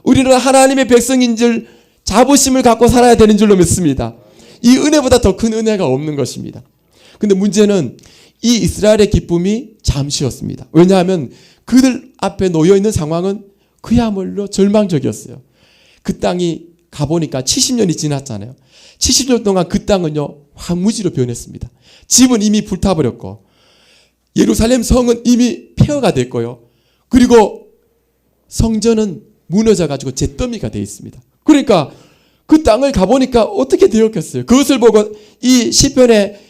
우리는 하나님의 백성인 줄 자부심을 갖고 살아야 되는 줄로 믿습니다. 이 은혜보다 더 큰 은혜가 없는 것입니다. 근데 문제는 이 이스라엘의 기쁨이 잠시였습니다. 왜냐하면 그들 앞에 놓여있는 상황은 그야말로 절망적이었어요. 그 땅이 가보니까 70년이 지났잖아요. 70년 동안 그 땅은요, 황무지로 변했습니다. 집은 이미 불타버렸고, 예루살렘 성은 이미 폐허가 됐고요. 그리고 성전은 무너져가지고 잿더미가 되어 있습니다. 그러니까 그 땅을 가보니까 어떻게 되었겠어요? 그것을 보고 이 시편의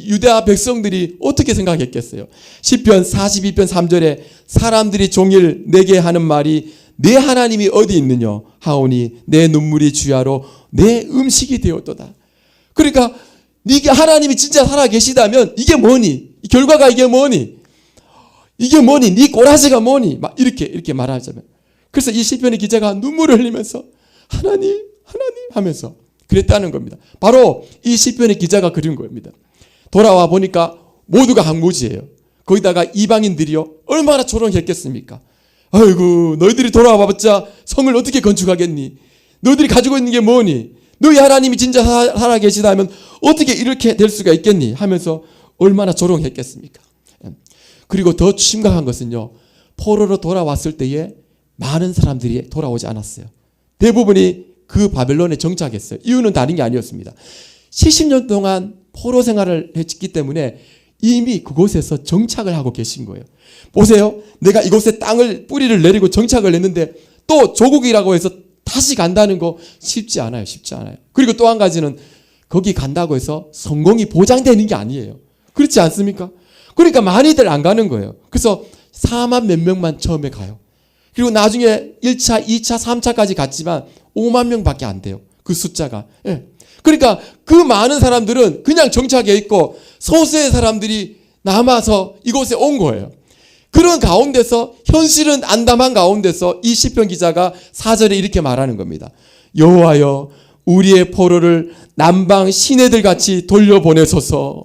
유다 백성들이 어떻게 생각했겠어요? 시편 42편 3절에 사람들이 종일 내게 하는 말이 내 하나님이 어디 있느냐 하오니 내 눈물이 주야로 내 음식이 되었도다. 그러니까 네가 하나님이 진짜 살아 계시다면 이게 뭐니? 이 결과가 이게 뭐니? 이게 뭐니? 네 꼬라지가 뭐니? 막 이렇게 말하자면. 그래서 이 시편의 기자가 눈물을 흘리면서 하나님 하면서 그랬다는 겁니다. 바로 이 시편의 기자가 그린 겁니다. 돌아와 보니까 모두가 황무지예요. 거기다가 이방인들이요, 얼마나 조롱했겠습니까? 아이고, 너희들이 돌아와봤자 성을 어떻게 건축하겠니? 너희들이 가지고 있는 게 뭐니? 너희 하나님이 진짜 살아계시다면 어떻게 이렇게 될 수가 있겠니? 하면서 얼마나 조롱했겠습니까? 그리고 더 심각한 것은요, 포로로 돌아왔을 때에 많은 사람들이 돌아오지 않았어요. 대부분이 그 바벨론에 정착했어요. 이유는 다른 게 아니었습니다. 70년 동안 포로 생활을 했기 때문에 이미 그곳에서 정착을 하고 계신 거예요. 보세요. 내가 이곳에 땅을 뿌리를 내리고 정착을 했는데 또 조국이라고 해서 다시 간다는 거 쉽지 않아요. 그리고 또 한 가지는 거기 간다고 해서 성공이 보장되는 게 아니에요. 그렇지 않습니까? 그러니까 많이들 안 가는 거예요. 그래서 4만 몇 명만 처음에 가요. 그리고 나중에 1차, 2차, 3차까지 갔지만 5만 명밖에 안 돼요. 그 숫자가. 예. 그러니까 그 많은 사람들은 그냥 정착해 있고 소수의 사람들이 남아서 이곳에 온 거예요. 그런 가운데서 현실은 안담한 가운데서 이 시편 기자가 4절에 이렇게 말하는 겁니다. 여호와여 우리의 포로를 남방 시내들 같이 돌려보내소서.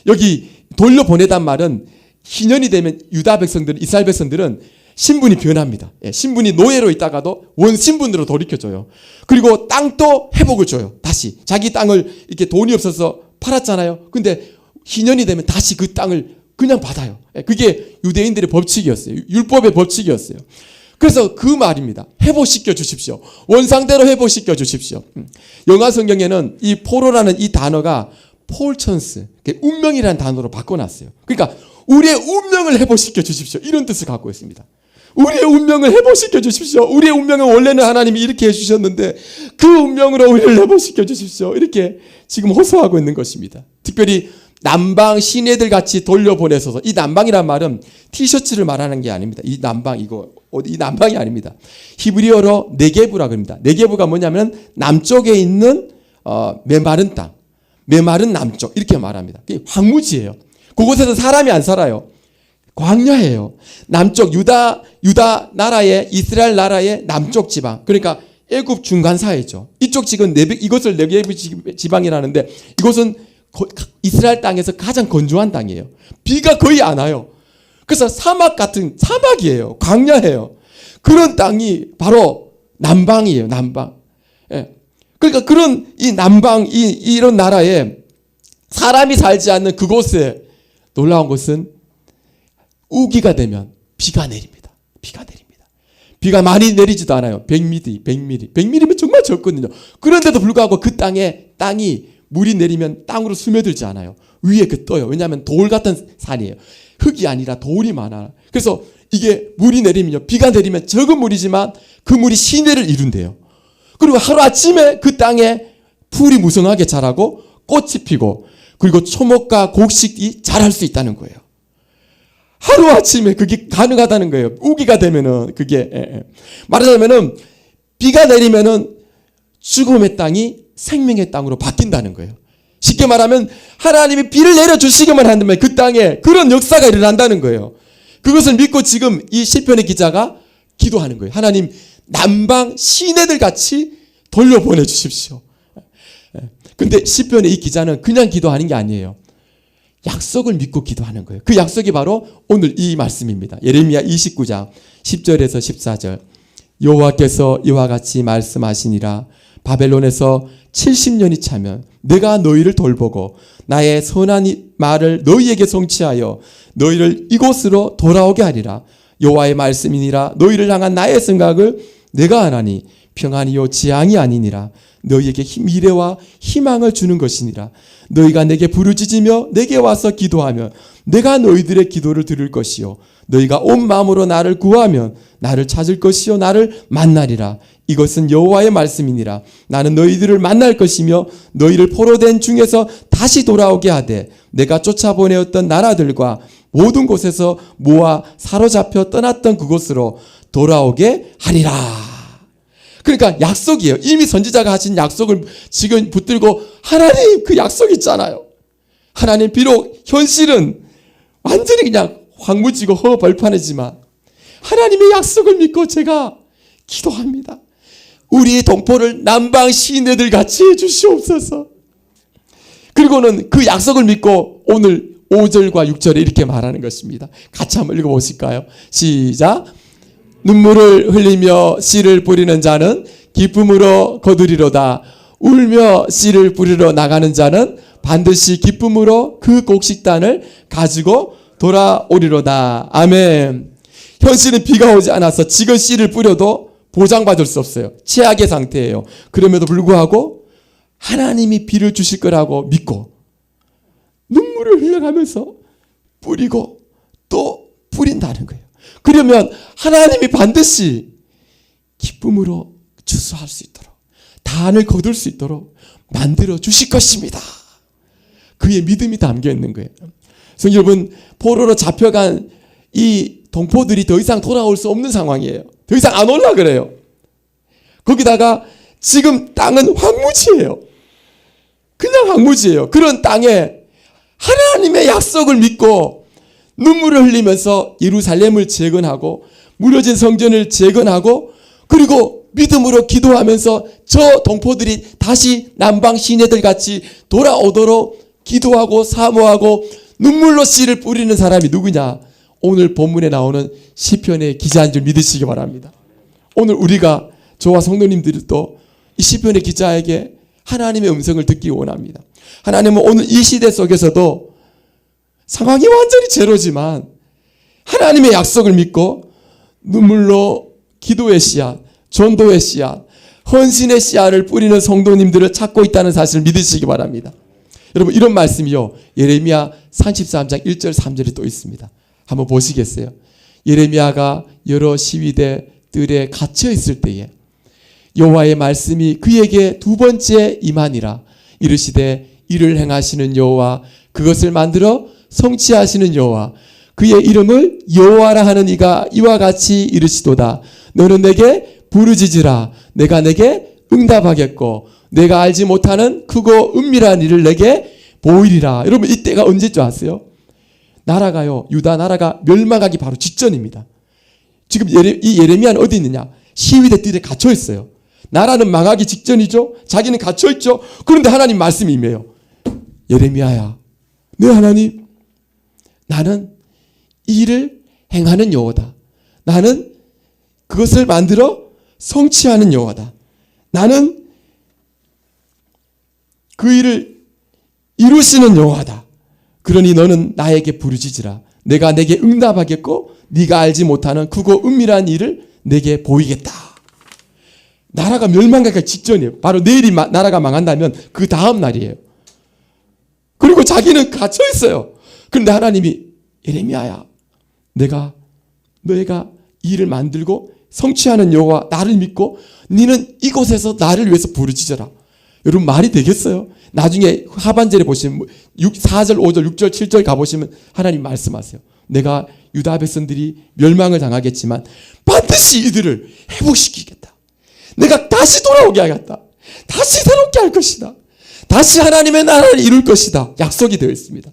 여기 돌려보내단 말은 희년이 되면 유다 백성들, 이스라엘 백성들은 신분이 변합니다. 예, 신분이 노예로 있다가도 원신분으로 돌이켜줘요. 그리고 땅도 회복을 줘요. 다시 자기 땅을 이렇게 돈이 없어서 팔았잖아요. 근데 희년이 되면 다시 그 땅을 그냥 받아요. 예, 그게 유대인들의 법칙이었어요. 율법의 법칙이었어요. 그래서 그 말입니다. 회복시켜 주십시오. 원상대로 회복시켜 주십시오. 영어 성경에는 이 포로라는 이 단어가 폴천스, 운명이라는 단어로 바꿔놨어요. 그러니까 우리의 운명을 회복시켜 주십시오. 이런 뜻을 갖고 있습니다. 우리의 운명을 회복시켜 주십시오. 우리의 운명은 원래는 하나님이 이렇게 해주셨는데 그 운명으로 우리를 회복시켜 주십시오. 이렇게 지금 호소하고 있는 것입니다. 특별히 남방 시내들 같이 돌려보내소서. 이 남방이란 말은 티셔츠를 말하는 게 아닙니다. 이 남방 이 남방이 아닙니다. 히브리어로 네게브라 그럽니다. 네게브가 뭐냐면 남쪽에 있는 메마른 땅, 메마른 남쪽 이렇게 말합니다. 황무지예요. 그곳에서 사람이 안 살아요. 광야예요. 남쪽 유다 나라의 이스라엘 나라의 남쪽 지방. 그러니까 애굽 중간 사이죠. 이쪽 지금 이것을 네게브 지방이라는데 이곳은 이스라엘 땅에서 가장 건조한 땅이에요. 비가 거의 안 와요. 그래서 사막 같은 사막이에요. 광야예요. 그런 땅이 바로 남방이에요. 남방. 예. 그러니까 그런 이 남방 이런 나라에 사람이 살지 않는 그곳에 놀라운 것은 우기가 되면 비가 내립니다. 비가 내립니다. 비가 많이 내리지도 않아요. 100mm면 정말 적거든요. 그런데도 불구하고 그 땅이 물이 내리면 땅으로 스며들지 않아요. 위에 떠요. 왜냐하면 돌 같은 산이에요. 흙이 아니라 돌이 많아. 그래서 이게 물이 내리면요. 비가 내리면 적은 물이지만 그 물이 시내를 이룬대요. 그리고 하루아침에 그 땅에 풀이 무성하게 자라고 꽃이 피고 그리고 초목과 곡식이 자랄 수 있다는 거예요. 하루아침에 그게 가능하다는 거예요. 우기가 되면은 그게 말하자면은 비가 내리면은 죽음의 땅이 생명의 땅으로 바뀐다는 거예요. 쉽게 말하면 하나님이 비를 내려주시기만 한다면 그 땅에 그런 역사가 일어난다는 거예요. 그것을 믿고 지금 이 시편의 기자가 기도하는 거예요. 하나님 남방 시내들 같이 돌려보내 주십시오. 근데 시편의 이 기자는 그냥 기도하는 게 아니에요. 약속을 믿고 기도하는 거예요. 그 약속이 바로 오늘 이 말씀입니다. 예레미야 29장 10절에서 14절. 여호와께서 이와 같이 말씀하시니라. 바벨론에서 70년이 차면 내가 너희를 돌보고 나의 선한 말을 너희에게 성취하여 너희를 이곳으로 돌아오게 하리라. 여호와의 말씀이니라. 너희를 향한 나의 생각을 내가 하나니 평안이요 지향이 아니니라. 너희에게 미래와 희망을 주는 것이니라. 너희가 내게 부르짖으며 내게 와서 기도하면 내가 너희들의 기도를 들을 것이요 너희가 온 마음으로 나를 구하면 나를 찾을 것이요 나를 만나리라. 이것은 여호와의 말씀이니라. 나는 너희들을 만날 것이며 너희를 포로된 중에서 다시 돌아오게 하되 내가 쫓아보내었던 나라들과 모든 곳에서 모아 사로잡혀 떠났던 그곳으로 돌아오게 하리라. 그러니까 약속이에요. 이미 선지자가 하신 약속을 지금 붙들고 하나님 그 약속 있잖아요. 하나님 비록 현실은 완전히 그냥 황무지고 허벌판이지만 하나님의 약속을 믿고 제가 기도합니다. 우리의 동포를 남방 시내들 같이 해주시옵소서. 그리고는 그 약속을 믿고 오늘 5절과 6절에 이렇게 말하는 것입니다. 같이 한번 읽어보실까요? 시작. 눈물을 흘리며 씨를 뿌리는 자는 기쁨으로 거두리로다. 울며 씨를 뿌리러 나가는 자는 반드시 기쁨으로 그 곡식단을 가지고 돌아오리로다. 아멘. 현실은 비가 오지 않아서 지금 씨를 뿌려도 보장받을 수 없어요. 최악의 상태예요. 그럼에도 불구하고 하나님이 비를 주실 거라고 믿고 눈물을 흘려가면서 뿌리고 또 뿌린다는 거예요. 그러면 하나님이 반드시 기쁨으로 추수할 수 있도록 단을 거둘 수 있도록 만들어 주실 것입니다. 그의 믿음이 담겨 있는 거예요. 성도 여러분, 포로로 잡혀간 이 동포들이 더 이상 돌아올 수 없는 상황이에요. 더 이상 안 올라 그래요. 거기다가 지금 땅은 황무지예요. 그냥 황무지예요. 그런 땅에 하나님의 약속을 믿고 눈물을 흘리면서 예루살렘을 재건하고 무너진 성전을 재건하고 그리고 믿음으로 기도하면서 저 동포들이 다시 남방 시내들 같이 돌아오도록 기도하고 사모하고 눈물로 씨를 뿌리는 사람이 누구냐? 오늘 본문에 나오는 시편의 기자인 줄 믿으시기 바랍니다. 오늘 우리가 저와 성도님들도 이 시편의 기자에게 하나님의 음성을 듣기 원합니다. 하나님은 오늘 이 시대 속에서도 상황이 완전히 제로지만 하나님의 약속을 믿고 눈물로 기도의 씨앗, 전도의 씨앗, 헌신의 씨앗을 뿌리는 성도님들을 찾고 있다는 사실을 믿으시기 바랍니다. 여러분 이런 말씀이요. 예레미야 33장 1절 3절에 또 있습니다. 한번 보시겠어요? 예레미야가 여러 시위대 뜰에 갇혀 있을 때에 여호와의 말씀이 그에게 두 번째 임하니라. 이르시되 이를 행하시는 여호와 그것을 만들어 성취하시는 여호와 그의 이름을 여호와라 하는 이가 이와 같이 이르시도다. 너는 내게 부르짖으라. 내가 내게 응답하겠고 내가 알지 못하는 크고 은밀한 일을 내게 보이리라. 여러분 이때가 언제인 줄 아세요? 나라가요, 유다 나라가 멸망하기 바로 직전입니다. 지금 이 예레미야는 어디 있느냐? 시위대 뜰에 갇혀 있어요. 나라는 망하기 직전이죠. 자기는 갇혀 있죠. 그런데 하나님 말씀이 임해요. 예레미야야, 네 하나님, 나는 이 일을 행하는 여호와다. 나는 그것을 만들어 성취하는 여호와다. 나는 그 일을 이루시는 여호와다. 그러니 너는 나에게 부르짖으라. 내가 내게 응답하겠고 네가 알지 못하는 크고 은밀한 일을 내게 보이겠다. 나라가 멸망하기 직전이에요. 바로 내일이 나라가 망한다면 그 다음 날이에요. 그리고 자기는 갇혀 있어요. 그런데 하나님이 예레미야야, 너희가 이 일을 만들고 성취하는 여호와 나를 믿고 너는 이곳에서 나를 위해서 부르짖어라. 여러분 말이 되겠어요? 나중에 하반절에 보시면 4절, 5절, 6절, 7절 가보시면 하나님 말씀하세요. 내가 유다 백성들이 멸망을 당하겠지만 반드시 이들을 회복시키겠다. 내가 다시 돌아오게 하겠다. 다시 새롭게 할 것이다. 다시 하나님의 나라를 이룰 것이다. 약속이 되어 있습니다.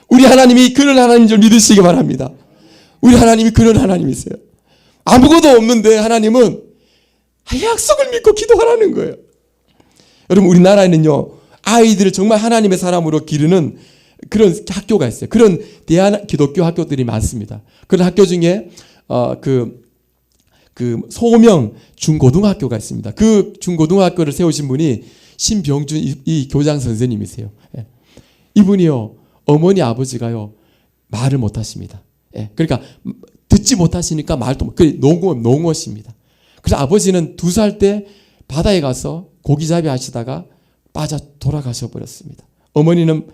우리 하나님이 그런 하나님인 줄 믿으시기 바랍니다. 우리 하나님이 그런 하나님이세요. 아무것도 없는데 하나님은 약속을 믿고 기도하라는 거예요. 여러분 우리나라에는요, 아이들을 정말 하나님의 사람으로 기르는 그런 학교가 있어요. 그런 대한 기독교 학교들이 많습니다. 그런 학교 중에 그 소명 중고등학교가 있습니다. 그 중고등학교를 세우신 분이 신병준 이 교장 선생님이세요. 이분이요, 어머니 아버지가요 말을 못하십니다. 그러니까 듣지 못하시니까 말도 농어십니다. 그래서 아버지는 2살 때 바다에 가서 고기잡이 하시다가 빠져 돌아가셔 버렸습니다. 어머니는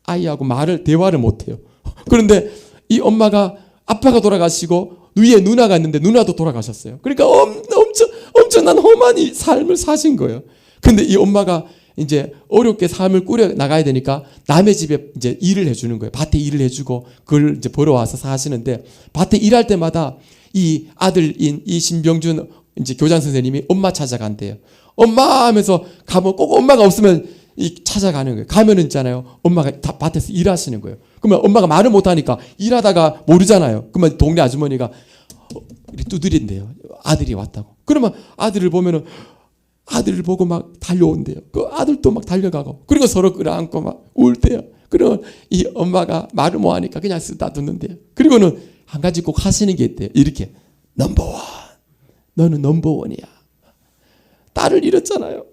아이하고 대화를 못해요. 그런데 이 아빠가 돌아가시고 위에 누나가 있는데 누나도 돌아가셨어요. 그러니까 엄청난 험한 삶을 사신 거예요. 근데 이 엄마가 이제 어렵게 삶을 꾸려 나가야 되니까 남의 집에 이제 일을 해주는 거예요. 밭에 일을 해주고 그걸 이제 벌어와서 사시는데 밭에 일할 때마다 이 아들인 이 신병준 이제 교장 선생님이 엄마 찾아간대요. 엄마 하면서 가면 꼭 엄마가 없으면 찾아가는 거예요. 가면은 있잖아요. 엄마가 다 밭에서 일하시는 거예요. 그러면 엄마가 말을 못하니까 일하다가 모르잖아요. 그러면 동네 아주머니가 두드린대요. 아들이 왔다고. 그러면 아들을 보면은 아들을 보고 막 달려온대요. 그 아들도 막 달려가고. 그리고 서로 끌어안고 막 울대요. 그러면 이 엄마가 말을 못하니까 그냥 쓰다듬는데요. 그리고는 한 가지 꼭 하시는 게 있대요. 이렇게 넘버원. 너는 넘버원이야. 딸을 잃었잖아요.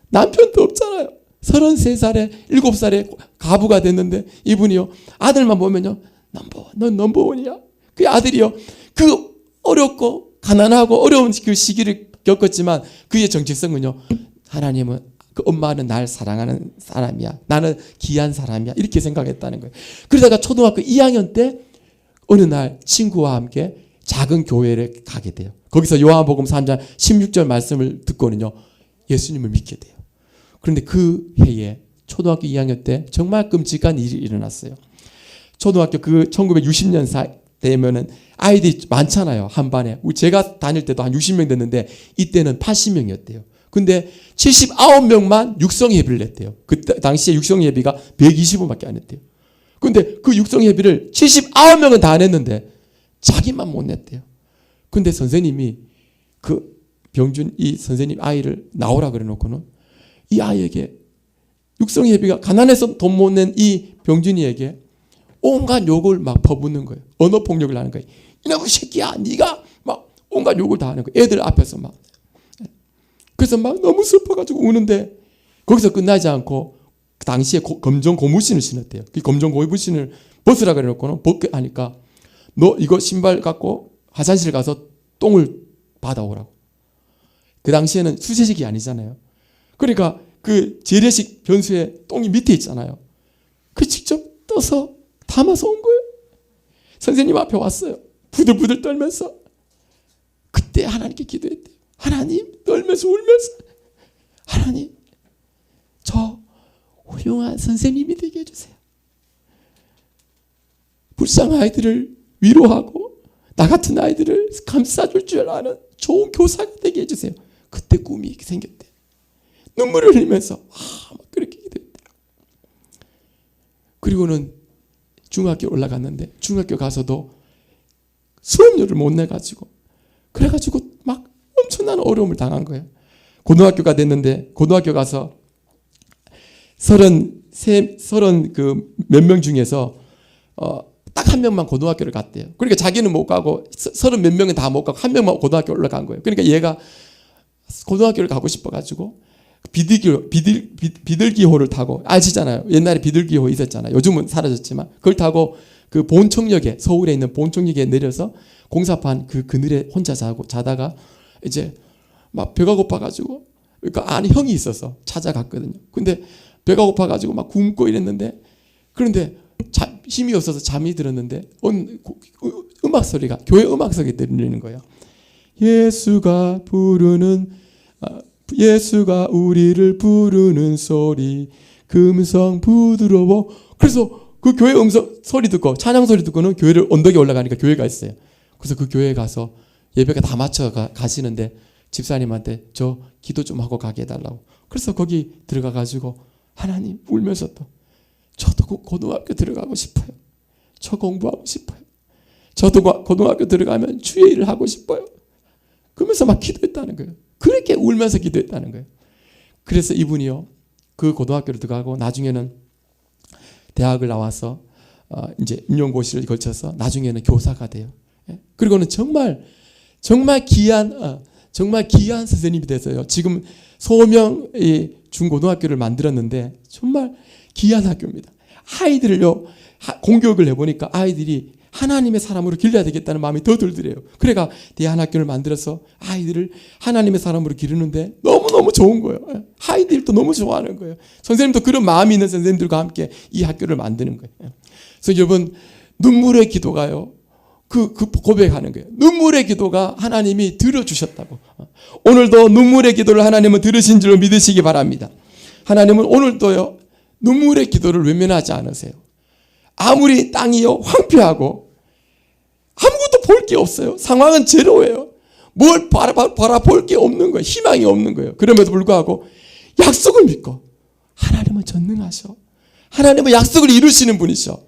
남편도 없잖아요. 33살에 7살에 가부가 됐는데 이분이요, 아들만 보면요, 넘버원, 넌 넘버원이야. 그 아들이요, 그 어렵고 가난하고 어려운 그 시기를 겪었지만 그의 정체성은요, 하나님은 그 엄마는 날 사랑하는 사람이야. 나는 귀한 사람이야. 이렇게 생각했다는 거예요. 그러다가 초등학교 2학년 때 어느 날 친구와 함께 작은 교회를 가게 돼요. 거기서 요한복음 3장 16절 말씀을 듣고는요, 예수님을 믿게 돼요. 그런데 그 해에 초등학교 2학년 때 정말 끔찍한 일이 일어났어요. 초등학교 1960년 되면은 아이들이 많잖아요. 한 반에. 제가 다닐 때도 한 60명 됐는데 이때는 80명이었대요. 근데 79명만 육성 예비를 냈대요. 그 당시에 육성 예비가 120원밖에 안 했대요. 근데 그 육성 예비를 79명은 다 냈는데 자기만 못 냈대요. 근데 선생님이 그 병준 이 선생님 아이를 나오라 그래 놓고는 이 아이에게 육성 예비가 가난해서 돈 못 낸 이 병준이에게 온갖 욕을 막 퍼붓는 거예요. 언어 폭력을 하는 거예요. 이놈의 새끼야, 네가 막 온갖 욕을 다 하는 거예요. 애들 앞에서 막. 그래서 막 너무 슬퍼가지고 우는데 거기서 끝나지 않고 그 당시에 검정 고무신을 신었대요. 그 검정 고무신을 벗으라 그래 놓고는 벗게 하니까 너 이거 신발 갖고 화장실 가서 똥을 받아오라고. 그 당시에는 수세식이 아니잖아요. 그러니까 그 재래식 변수에 똥이 밑에 있잖아요. 그 직접 떠서 담아서 온 거예요. 선생님 앞에 왔어요. 부들부들 떨면서. 그때 하나님께 기도했대요. 하나님, 떨면서 울면서, 하나님, 저 훌륭한 선생님이 되게 해주세요. 불쌍한 아이들을 위로하고 나 같은 아이들을 감싸줄 줄 아는 좋은 교사가 되게 해주세요. 그때 꿈이 생겼대요. 눈물을 흘리면서 막 그렇게 기도했대요. 그리고는 중학교 올라갔는데 중학교 가서도 수업료를 못 내가지고 그래가지고 막 엄청난 어려움을 당한 거예요. 고등학교가 됐는데 고등학교 가서 30 그 몇 명 중에서 딱 한 명만 고등학교를 갔대요. 그러니까 자기는 못 가고 30 몇 명은 다 못 가고 한 명만 고등학교 올라간 거예요. 그러니까 얘가 고등학교를 가고 싶어가지고 비둘기호를 타고 아시잖아요. 옛날에 비둘기호 있었잖아요. 요즘은 사라졌지만 그걸 타고 그 본청역에 서울에 있는 본청역에 내려서 공사판 그 그늘에 혼자 자다가 이제 막 배가 고파가지고 그러니까 안에 형이 있어서 찾아갔거든요. 근데 배가 고파가지고 막 굶고 이랬는데 그런데 힘이 없어서 잠이 들었는데 음악 소리가 교회 음악 소리가 들리는 거예요. 예수가 우리를 부르는 소리 금성 부드러워. 그래서 그 교회 음성 소리 듣고 찬양 소리 듣고는 교회를 언덕에 올라가니까 교회가 있어요. 그래서 그 교회에 가서 예배가 다 맞춰 가시는데 집사님한테 저 기도 좀 하고 가게 해달라고. 그래서 거기 들어가 가지고 하나님 울면서 또 저도 고등학교 들어가고 싶어요. 저 공부하고 싶어요. 저도 고등학교 들어가면 주의 일을 하고 싶어요. 그러면서 막 기도했다는 거예요. 그렇게 울면서 기도했다는 거예요. 그래서 이분이요 그 고등학교를 들어가고 나중에는 대학을 나와서 이제 임용고시를 거쳐서 나중에는 교사가 돼요. 그리고는 정말 귀한 선생님이 됐어요. 지금 소명 중고등학교를 만들었는데 정말 귀한 학교입니다. 아이들을요 공교육을 해보니까 아이들이 하나님의 사람으로 길러야 되겠다는 마음이 더 들더래요. 그래가 대안학교를 만들어서 아이들을 하나님의 사람으로 기르는데 너무너무 좋은 거예요. 아이들도 너무 좋아하는 거예요. 선생님도 그런 마음이 있는 선생님들과 함께 이 학교를 만드는 거예요. 그래서 여러분 눈물의 기도가요. 그 고백하는 거예요. 눈물의 기도가 하나님이 들어주셨다고. 오늘도 눈물의 기도를 하나님은 들으신 줄로 믿으시기 바랍니다. 하나님은 오늘도요 눈물의 기도를 외면하지 않으세요. 아무리 땅이요 황폐하고 아무것도 볼 게 없어요. 상황은 제로예요. 뭘 바라볼 게 없는 거예요. 희망이 없는 거예요. 그럼에도 불구하고 약속을 믿고 하나님은 전능하셔. 하나님은 약속을 이루시는 분이셔.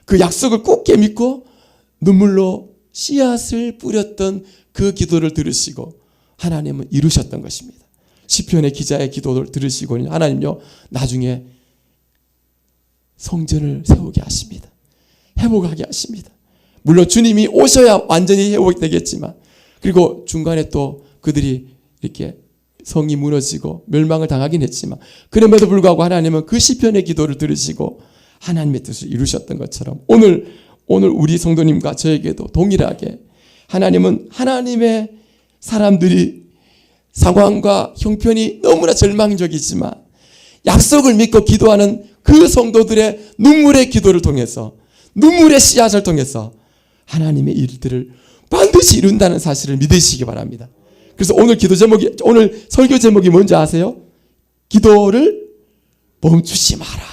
그 약속을 굳게 믿고 눈물로 씨앗을 뿌렸던 그 기도를 들으시고 하나님은 이루셨던 것입니다. 시편의 기자의 기도를 들으시고 하나님요 나중에 성전을 세우게 하십니다. 회복하게 하십니다. 물론 주님이 오셔야 완전히 회복되겠지만 그리고 중간에 또 그들이 이렇게 성이 무너지고 멸망을 당하긴 했지만 그럼에도 불구하고 하나님은 그 시편의 기도를 들으시고 하나님의 뜻을 이루셨던 것처럼 오늘 우리 성도님과 저에게도 동일하게 하나님은 하나님의 사람들이 상황과 형편이 너무나 절망적이지만 약속을 믿고 기도하는 그 성도들의 눈물의 기도를 통해서 눈물의 씨앗을 통해서 하나님의 일들을 반드시 이룬다는 사실을 믿으시기 바랍니다. 그래서 오늘 오늘 설교 제목이 뭔지 아세요? 기도를 멈추지 마라.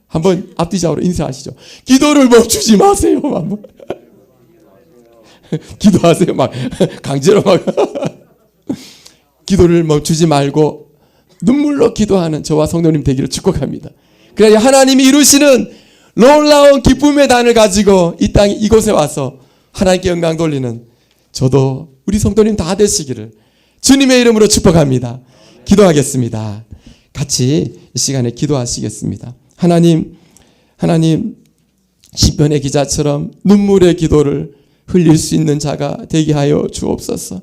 한번 앞뒤좌우로 인사하시죠. 기도를 멈추지 마세요. 한번. 기도하세요. 막 강제로 막 기도를 멈추지 말고 눈물로 기도하는 저와 성도님 되기를 축복합니다. 그래야 하나님이 이루시는 놀라운 기쁨의 단을 가지고 이 땅 이곳에 와서 하나님께 영광 돌리는 저도 우리 성도님 다 되시기를 주님의 이름으로 축복합니다. 기도하겠습니다. 같이 이 시간에 기도하시겠습니다. 하나님 시편의 기자처럼 눈물의 기도를 흘릴 수 있는 자가 되게 하여 주옵소서.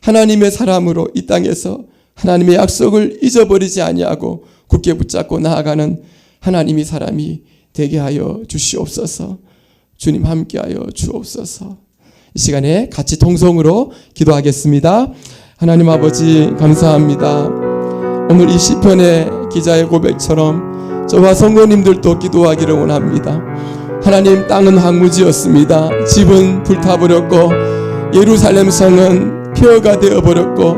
하나님의 사람으로 이 땅에서 하나님의 약속을 잊어버리지 아니하고 굳게 붙잡고 나아가는 하나님의 사람이 되게 하여 주시옵소서. 주님 함께하여 주옵소서. 이 시간에 같이 통성으로 기도하겠습니다. 하나님 아버지 감사합니다. 오늘 이 시편의 기자의 고백처럼 저와 성도님들도 기도하기를 원합니다. 하나님, 땅은 황무지였습니다. 집은 불타버렸고 예루살렘 성은 폐허가 되어버렸고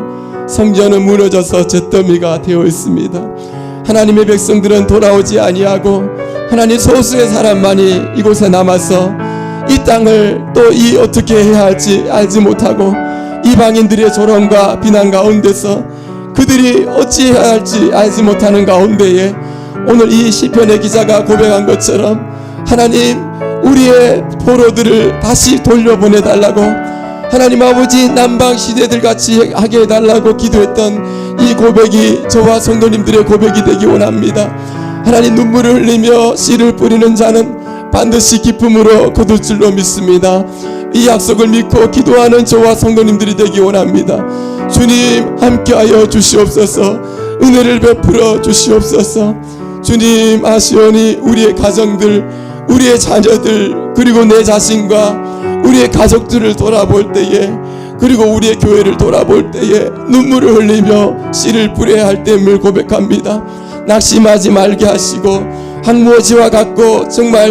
성전은 무너져서 잿더미가 되어 있습니다. 하나님의 백성들은 돌아오지 아니하고 하나님 소수의 사람만이 이곳에 남아서 이 땅을 또 어떻게 해야 할지 알지 못하고 이방인들의 조롱과 비난 가운데서 그들이 어찌해야 할지 알지 못하는 가운데에 오늘 이 시편의 기자가 고백한 것처럼 하나님, 우리의 포로들을 다시 돌려보내달라고, 하나님 아버지 남방 시대들 같이 하게 해달라고 기도했던 이 고백이 저와 성도님들의 고백이 되기 원합니다. 하나님, 눈물을 흘리며 씨를 뿌리는 자는 반드시 기쁨으로 거둘 줄로 믿습니다. 이 약속을 믿고 기도하는 저와 성도님들이 되기 원합니다. 주님, 함께하여 주시옵소서. 은혜를 베풀어 주시옵소서. 주님, 아시오니 우리의 가정들, 우리의 자녀들, 그리고 내 자신과 우리의 가족들을 돌아볼 때에, 그리고 우리의 교회를 돌아볼 때에 눈물을 흘리며 씨를 뿌려야 할 때임을 고백합니다. 낙심하지 말게 하시고 항무어지와 같고 정말